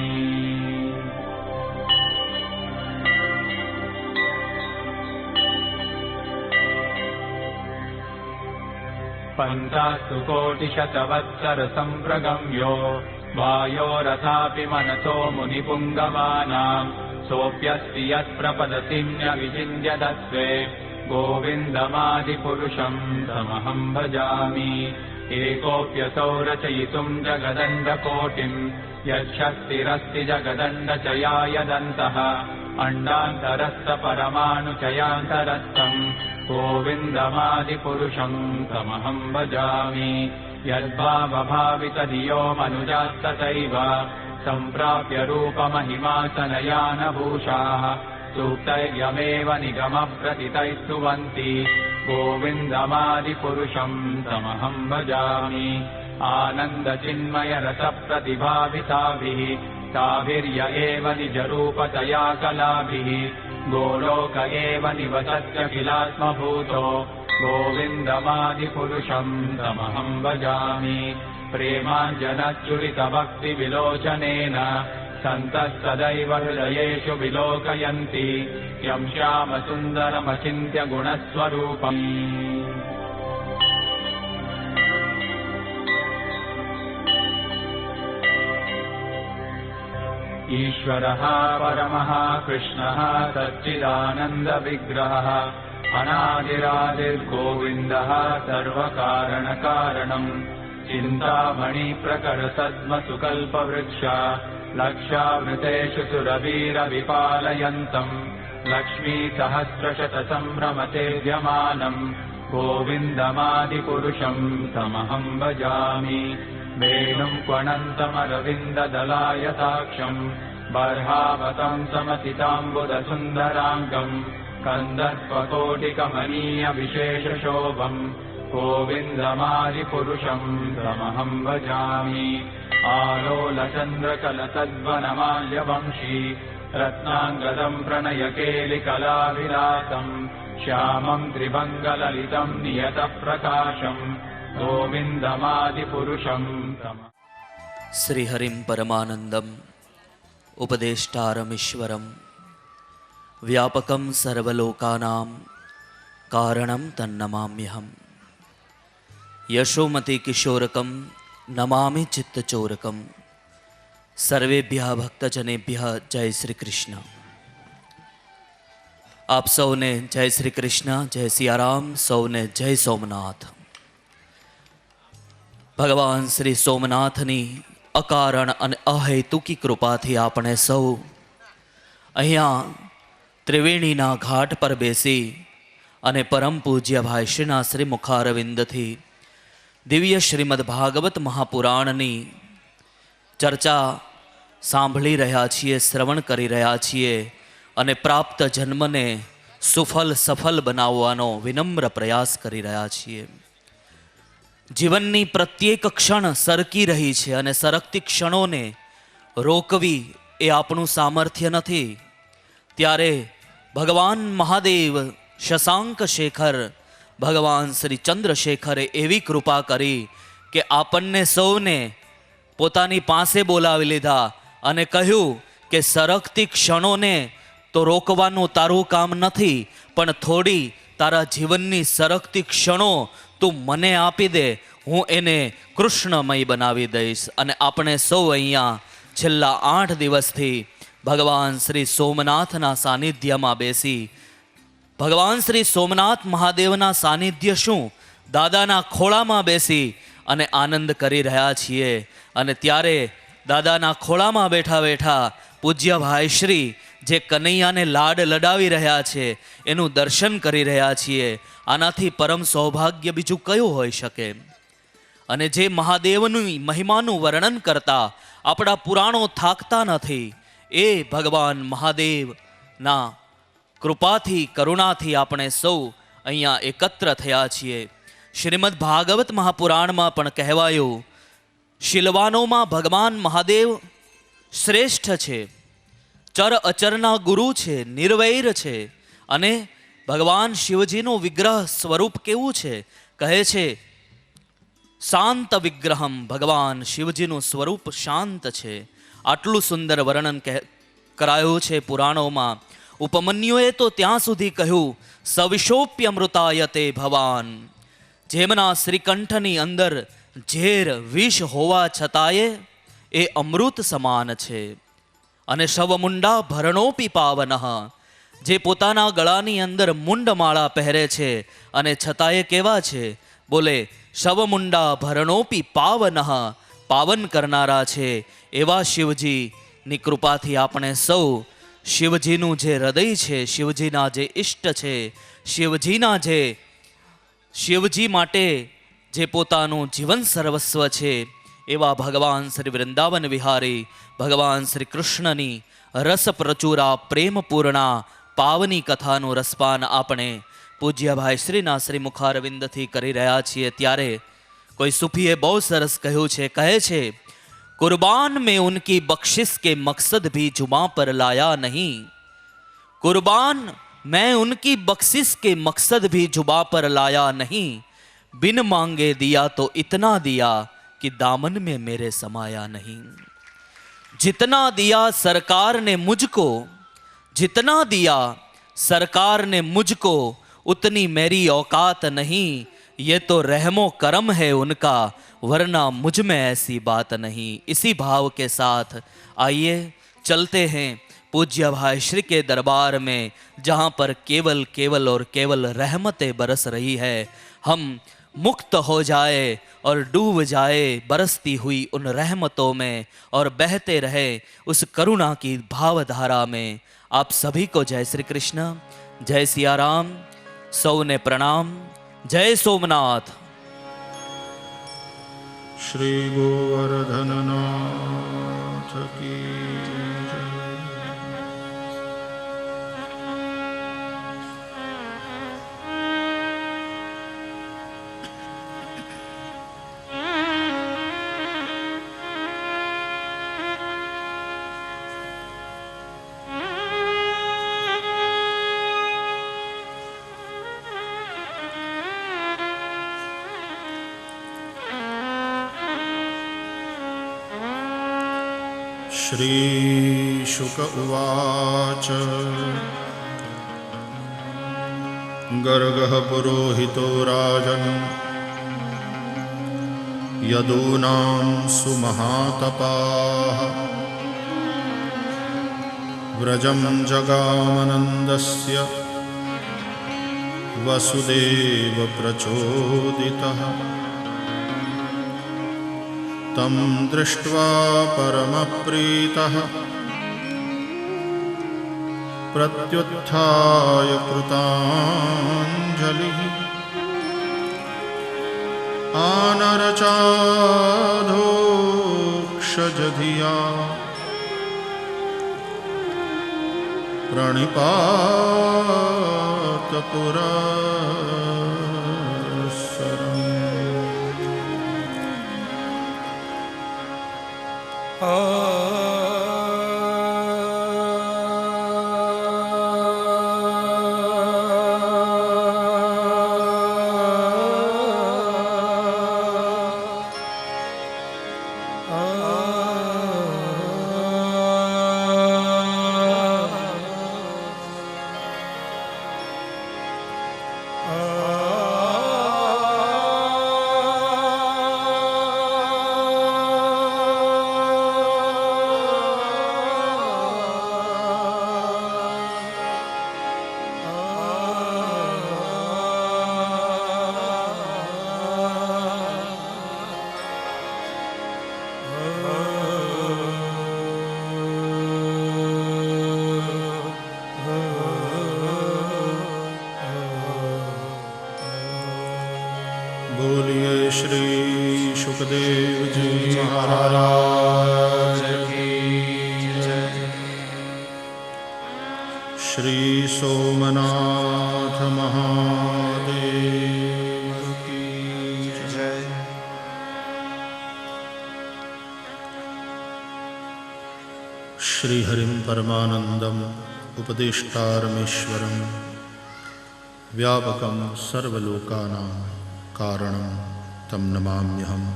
पन्तास्तु कोटिशतवत्सरसम्प्रगम्यो वायोरथापि मनसो मुनिपुङ्गवानाम् सोऽप्यस्ति यत्प्रपदतिन्यविचिन्त्यदस्वे गोविन्दमादिपुरुषम् तमहं भजामि। एकोऽप्यसौ रचयितुम् जगदण्डकोटिम् यच्छक्तिरस्ति जगदण्डचयायदन्तः अण्डान्तरस्थपरमाणुचयान्तरस्थम् गोविन्दमादिपुरुषम् तमहं भजामि। यद्भावभावितधियो मनुजास्तथैव सम्प्राप्य रूपमहिमासनयानभूषाः सूक्तैर्यमेव निगमप्रतितैस्तुवन्ति गोविन्दमादिपुरुषम् तमहं भजामि। आनन्दचिन्मयरसप्रतिभाविताभिः ताभिर्य एव निजरूपतया कलाभिः गोलोक एव निवसत्य किलात्मभूतो गोविन्दमादिपुरुषं तमहं भजामि प्रेमाञ्जनच्युरितभक्तिविलोचनेन सन्तः सदैव हृदयेषु विलोकयन्ति यं श्यामसुन्दरमचिन्त्य गुणस्वरूपम् ईश्वरः परमः कृष्णः सच्चिदानन्दविग्रहः अनादिरादिर्गोविन्दः सर्वकारणकारणम् चिन्तामणिप्रकरसद्मसुकल्पवृक्ष लक्षावृतेषु सुरवीरविपालयन्तम् लक्ष्मीसहस्रशतसम्भ्रमतेद्यमानम् गोविन्दमादिपुरुषम् तमहं भजामि वेणुं क्वणन्तमरविन्ददलायताक्षम् बर्हावतं समसिताम्बुदसुन्दराङ्गम् कन्दर्पकोटिकमनीयविशेषशोभम् गोविन्दमादिपुरुषं तमहं भजामि आलोलचन्द्रकलतद्वनमाल्यवंशी रत्नाङ्गदं प्रणयकेलिकलाविलासम् श्यामं त्रिभङ्गललितं नियतप्रकाशम् गोविन्दमादिपुरुषं तमः श्रीहरिं परमानन्दम् उपदेष्टारमीश्वरं व्यापकं सर्वलोकानां कारणं तन्नमाम्यहम् यशोमतिकिशोरकं नमामि चित्तचोरकं सर्वेभ्यः भक्तजनेभ्यः जय श्री कृष्ण। आप સૌને જય શ્રી કૃષ્ણ, જય સિયારામ, સૌને જય સોમનાથ। ભગવાન શ્રી સોમનાથની અકારણ અને અહેતુકી કૃપાથી આપણે સૌ અહીંયા ત્રિવેણીના ઘાટ પર બેસી અને પરમ પૂજ્ય ભાઈ શ્રીના શ્રી મુખારવિંદથી દિવ્ય શ્રીમદ ભાગવત મહાપુરાણની ચર્ચા સાંભળી રહ્યા છીએ, શ્રવણ કરી રહ્યા છીએ અને પ્રાપ્ત જન્મને સુફલ સફલ બનાવવાનો વિનમ્ર પ્રયાસ કરી રહ્યા છીએ। જીવનની પ્રત્યેક ક્ષણ સરકી રહી છે અને સરકતી ક્ષણોને રોકવી એ આપણું સામર્થ્ય નથી। ત્યારે ભગવાન મહાદેવ શશાંક શેખર ભગવાન શ્રી ચંદ્રશેખરે એવી કૃપા કરી કે આપણને સૌને પોતાની પાસે બોલાવી લીધા અને કહ્યું કે સરકતી ક્ષણોને તો રોકવાનું તારું કામ નથી, પણ થોડી તારા જીવનની સરકતી ક્ષણો તું મને આપી દે, હું એને કૃષ્ણમય બનાવી દઈશ। અને આપણે સૌ અહીંયા છેલ્લા 8 દિવસથી ભગવાન શ્રી સોમનાથના સાનિધ્યમાં બેસી ભગવાન શ્રી સોમનાથ મહાદેવના સાનિધ્ય શું દાદાના ખોળામાં બેસી અને આનંદ કરી રહ્યા છીએ। અને ત્યારે દાદાના ખોળામાં બેઠા બેઠા પૂજ્ય ભાઈ શ્રી જે કનૈયાને લાડ લડાવી રહ્યા છે એનું દર્શન કરી રહ્યા છીએ। આનાથી પરમ સૌભાગ્ય બીજું કયું હોઈ શકે? અને જે મહાદેવની મહિમાનું વર્ણન કરતા આપણા પુરાણો થાકતા નથી, એ ભગવાન મહાદેવના કૃપાથી કરુણાથી આપણે સૌ અહીંયા એકત્ર થયા છીએ। શ્રીમદ ભાગવત મહાપુરાણમાં પણ કહેવાયું, શીલવાનોમાં ભગવાન મહાદેવ શ્રેષ્ઠ છે, ચર અચરના ગુરુ છે, નિર્વૈર છે। અને ભગવાન શિવજીનું વિગ્રહ સ્વરૂપ કેવું છે? કહે છે શાંત વિગ્રહમ, ભગવાન શિવજીનું સ્વરૂપ શાંત છે। આટલું સુંદર વર્ણન કરાયું છે પુરાણોમાં। ઉપમન્યુએ તો ત્યાં સુધી કહ્યું, સવિશોપ્યમૃતાયતે ભવાન, જેમના શ્રીકંઠની અંદર ઝેર વિષ હોવા છતાંય એ અમૃત સમાન છે। અને શવમુંડા ભરણોપી પાવનઃ, જે પોતાના ગળાની અંદર મુંડમાળા પહેરે છે અને છતાંય કેવા છે? બોલે શવમુંડા ભરણોપી પાવનઃ, પાવન કરનારા છે। એવા શિવજીની કૃપાથી આપણે સૌ શિવજીનું જે હૃદય છે, શિવજીના જે ઈષ્ટ છે, શિવજી માટે જે પોતાનું જીવન સર્વસ્વ છે, એવા ભગવાન શ્રી વૃંદાવન વિહારી ભગવાન શ્રી કૃષ્ણની રસ પ્રચુરા પ્રેમપૂર્ણા પાવની કથાનું રસપાન આપણે પૂજ્ય ભાઈ શ્રીના શ્રી મુખારવિંદથી કરી રહ્યા છીએ। ત્યારે કોઈ સૂફીએ બહુ સરસ કહ્યું છે, કહે છે, कुर्बान में उनकी बख्शिश के मकसद भी जुबां पर लाया नहीं। कुर्बान मैं उनकी बख्शिश के मकसद भी जुबां पर लाया नहीं। बिन मांगे दिया तो इतना दिया कि दामन में मेरे समाया नहीं। जितना दिया सरकार ने मुझको, जितना दिया सरकार ने मुझको, उतनी मेरी औकात नहीं। ये तो रहमो करम है उनका, वरना मुझ में ऐसी बात नहीं। इसी भाव के साथ आइए चलते हैं पूज्य भाई श्री के दरबार में, जहाँ पर केवल केवल और केवल रहमतें बरस रही है। हम मुक्त हो जाए और डूब जाए बरसती हुई उन रहमतों में और बहते रहे उस करुणा की भावधारा में। आप सभी को जय श्री कृष्ण, जय सिया राम, सौने प्रणाम, जय सोमनाथ। श्री गोवर्धन नाथ की जय। श्री शुक उवाच गर्गः पुरोहितो राजन् यदूनां सुमहातपाः व्रजं जगामनन्दस्य वसुदेव प्रचोदितः तं दृष्ट्वा परमप्रीतः प्रत्युत्थाय कृताञ्जलिः आनरचाधोक्षजधिया प्रणिपात पुरःसरम्। बोलिए श्री शुकदेव जी महाराज की जय। श्री सोमनाथ महादेव की जय। श्री हरिं परमानंदम उपदेष्टारमेश्वरं व्यापकं सर्वलोकानां कारणं तम नमाम्यहम्।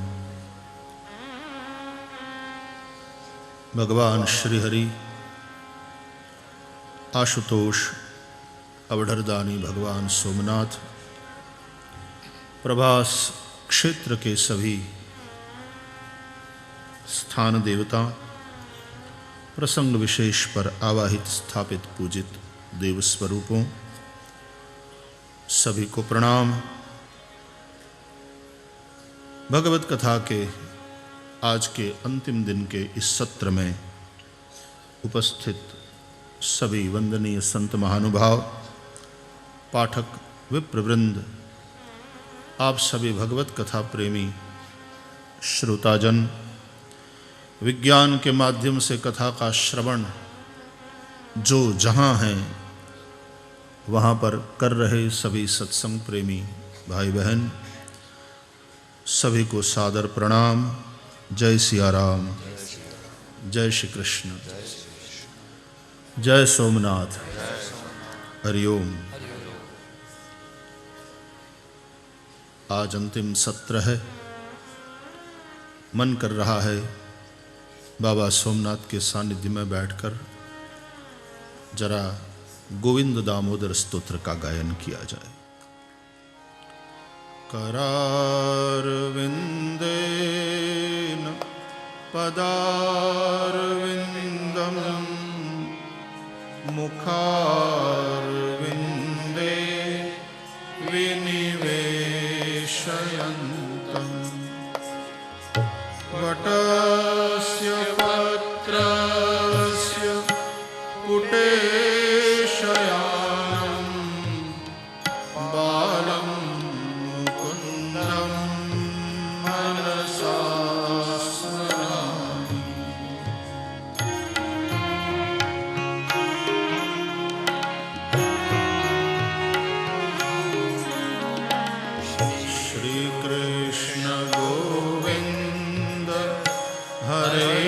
भगवान श्री हरि, आशुतोष, अवढ़रदानी भगवान सोमनाथ, प्रभास क्षेत्र के सभी स्थान देवता, प्रसंग विशेष पर आवाहित स्थापित पूजित देव स्वरूपों, सभी को प्रणाम। भगवत कथा के आज के अंतिम दिन के इस सत्र में उपस्थित सभी वंदनीय संत महानुभाव, पाठक, विप्रवृंद, आप सभी भगवत कथा प्रेमी श्रोताजन, विज्ञान के माध्यम से कथा का श्रवण जो जहाँ हैं वहाँ पर कर रहे सभी सत्संग प्रेमी भाई बहन, सभी को सादर प्रणाम। जय सिया राम, जय श्री कृष्ण, जय सोमनाथ, हरिओम। आज अंतिम सत्र है। मन कर रहा है बाबा सोमनाथ के सानिध्य में बैठकर जरा गोविंद दामोदर स्तोत्र का गायन किया जाए। करारविंदेन पदारविंदम मुखारविंदे विनिवेशयन्तम् वटस्य पत्रस्य पुटेशयानं बालं मुकुन्दं मनसा स्मरामि। श्रीकृष्ण गोविन्द हरे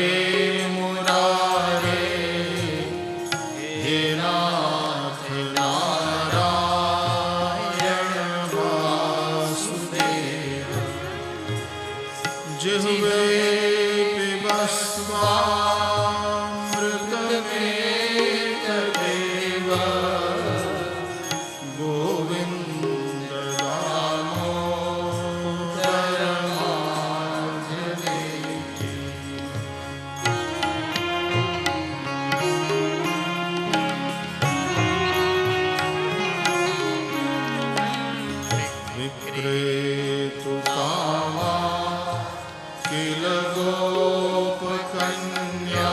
मुरारे, हे नाथ नारायण वासुदेव। जिह्वे पिबस्वामृतमेतदेव, गोविन्द दामोदर माधवेति। विक्रेतु कामा किल गोपकन्या,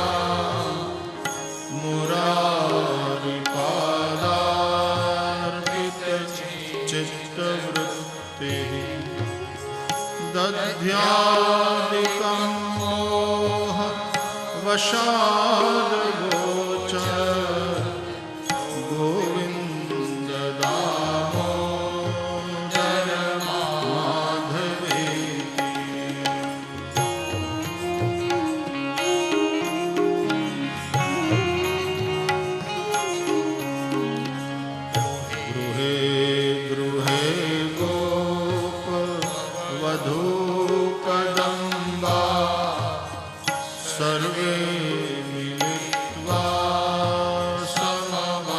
मुरारिपादार्पितचित्तवृत्तिः। दध्यादिकं मोह वशादगोचर, गोविन्द दामोदर माधवेति। गृहे गृहे गोप वधूकदम्बा, सर्वे मिलित्वा समवाप्ययोगम्।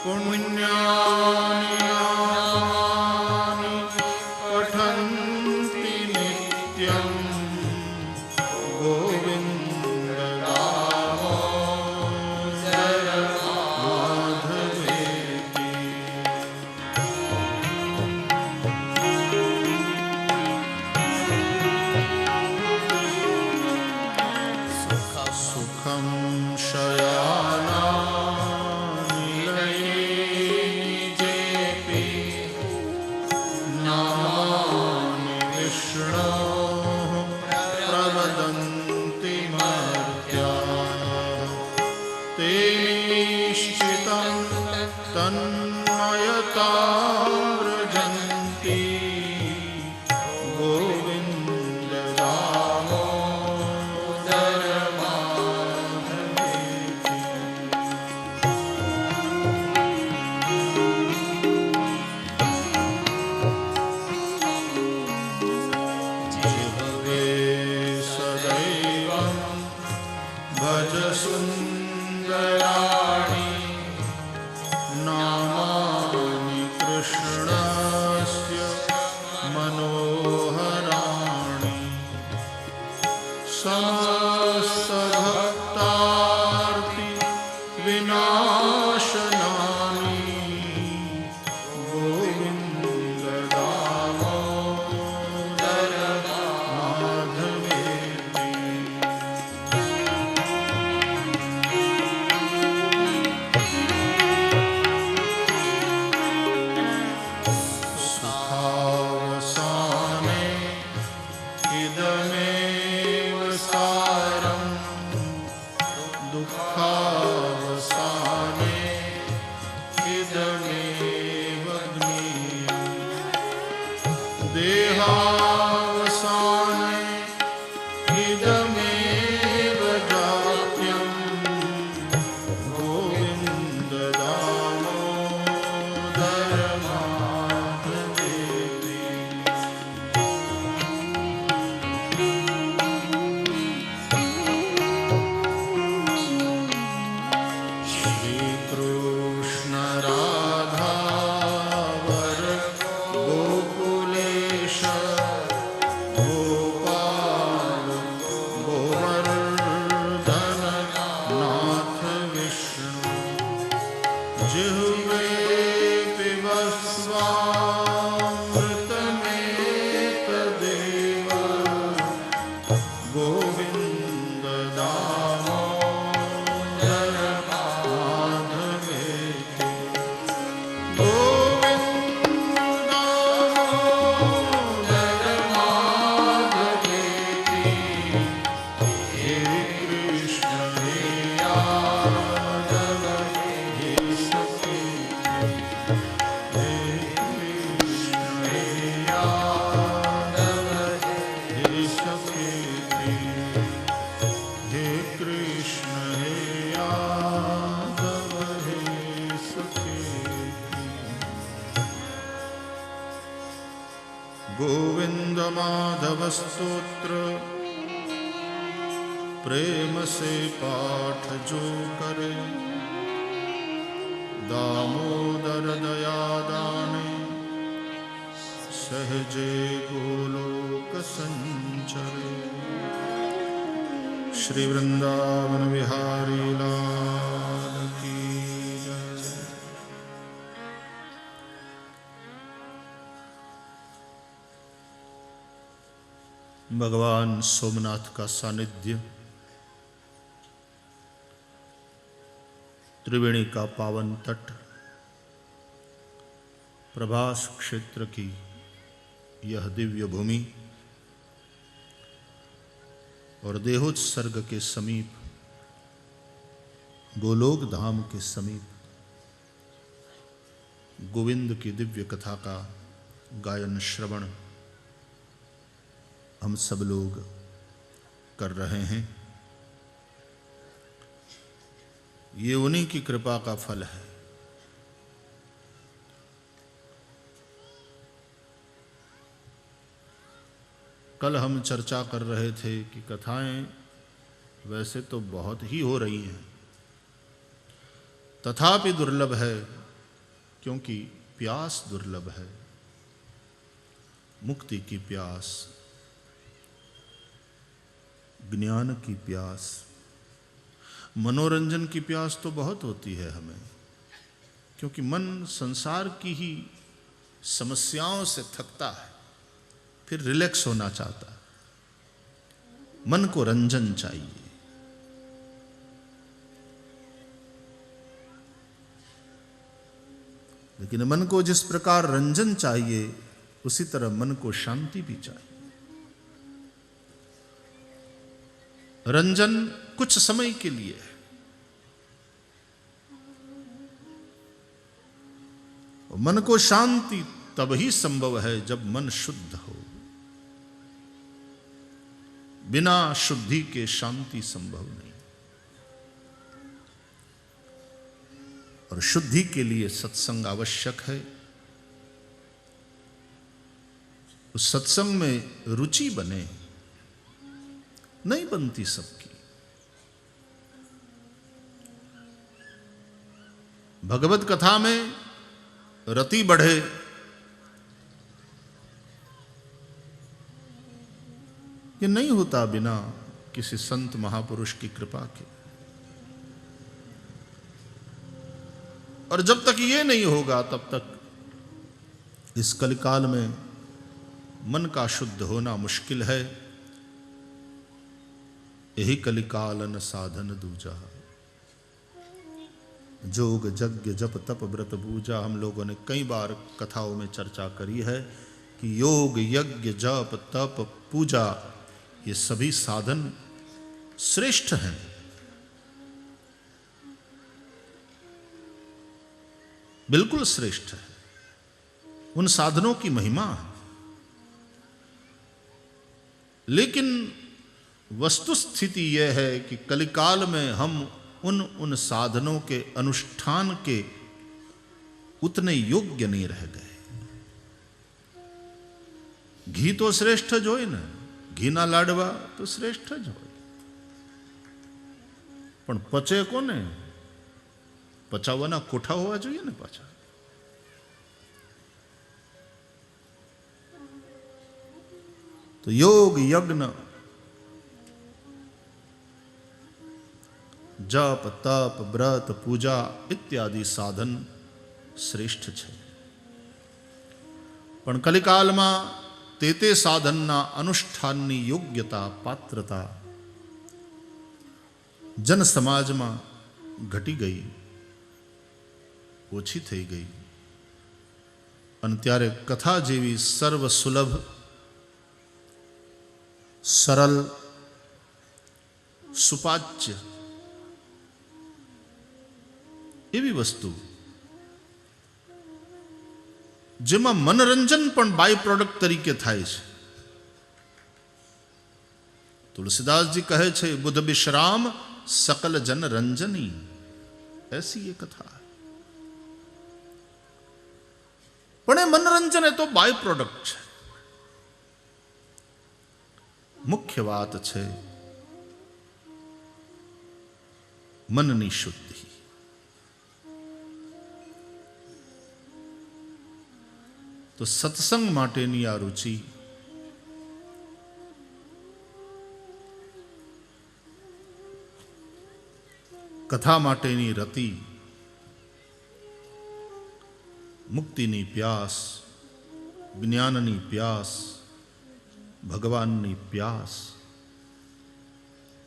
पुण्यानि नामानि पठन्ति नित्यं, गोविन्द दामोदर माधवेति। सुखं शयाना निजेपि, नामानि विष्णोः प्रवदन्ति मर्त्याः। ते निश्चितं तन्मयतां व्रजन्ति, गोविन्द दामोदर माधवेति। जिह्वे सदैवं भज सुन्दराणि, नामानि कृष्णस्य मनोहराणि। समस्तभक्तार्ति विनाशनानि, गोविन्द दामोदर माधवेति। सुखावसाने इदमेव सारम्, दुःखावसाने इदमेव ज्ञेयम्। स्तोत्र प्रेम से पाठ जो करे, दामोदर दया दाने सहजे गोलोक संचरे। श्री वृंदावन विहारी लाल की जय। भगवान सोमनाथ का सानिध्य, त्रिवेणी का पावन तट, प्रभास क्षेत्र की यह दिव्य भूमि और देहोत्सर्ग के समीप गोलोक धाम के समीप गोविंद की दिव्य कथा का गायन श्रवण हम सब लोग कर रहे हैं। ये उन्हीं की कृपा का फल है। कल हम चर्चा कर रहे थे कि कथाएं वैसे तो बहुत ही हो रही हैं, तथापि दुर्लभ है, क्योंकि प्यास दुर्लभ है। मुक्ति की प्यास, ज्ञान की प्यास, मनोरंजन की प्यास तो बहुत होती है हमें, क्योंकि मन संसार की ही समस्याओं से थकता है, फिर रिलैक्स होना चाहता है। मन को रंजन चाहिए। लेकिन मन को जिस प्रकार रंजन चाहिए, उसी तरह मन को शांति भी चाहिए। रंजन कुछ समय के लिए है, मन को शांति तब ही संभव है जब मन शुद्ध हो। बिना शुद्धि के शांति संभव नहीं। और शुद्धि के लिए सत्संग आवश्यक है। उस सत्संग में रुचि बने, नहीं बनती सबकी। भगवत कथा में रति बढ़े, ये नहीं होता बिना किसी संत महापुरुष की कृपा के। और जब तक ये नहीं होगा, तब तक इस कलिकाल में मन का शुद्ध होना मुश्किल है। यही कलिकालन साधन दूजा, जोग यज्ञ जप तप व्रत पूजा। हम लोगों ने कई बार कथाओं में चर्चा करी है कि योग यज्ञ जप तप पूजा ये सभी साधन श्रेष्ठ हैं। बिल्कुल श्रेष्ठ है। उन साधनों की महिमा है। लेकिन वस्तुस्थिति यह है कि कलिकाल में हम उन साधनों के अनुष्ठान के उतने योग्य नहीं रह गए। घी तो श्रेष्ठ जो है ना, घी ना लाडवा तो श्रेष्ठ जो है, पण पचे कोने? पचावना कोठा होवा જોઈએ ને પાછા। तो योग यज्ञ जप तप व्रत पूजा इत्यादि साधन श्रेष्ठ છે। પણ કલિકાલમાં તે સાધનના અનુષ્ઠાનની યોગ્યતા પાત્રતા જન સમાજમાં ઘટી ગઈ, ઓછી થઈ ગઈ। અને ત્યારે કથા જેવી સર્વ સુલભ સરળ સુપાચ્ય એવી વસ્તુ જેમાં મનોરંજન પણ બાય પ્રોડક્ટ તરીકે થાય છે। तुलसीदास जी कहे छे बुध विश्राम सकल जन रंजनी, ऐसी ये कथा है। पण ए मनोरंजन है तो बाय प्रोडक्ट है। મુખ્ય વાત છે મનની શુદ્ધિ. તો સત્સંગ માટેની આ રુચિ કથા માટેની રતિ, મુક્તિની પ્યાસ, જ્ઞાનની પ્યાસ, ભગવાનની પ્યાસ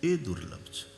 એ દુર્લભ છે.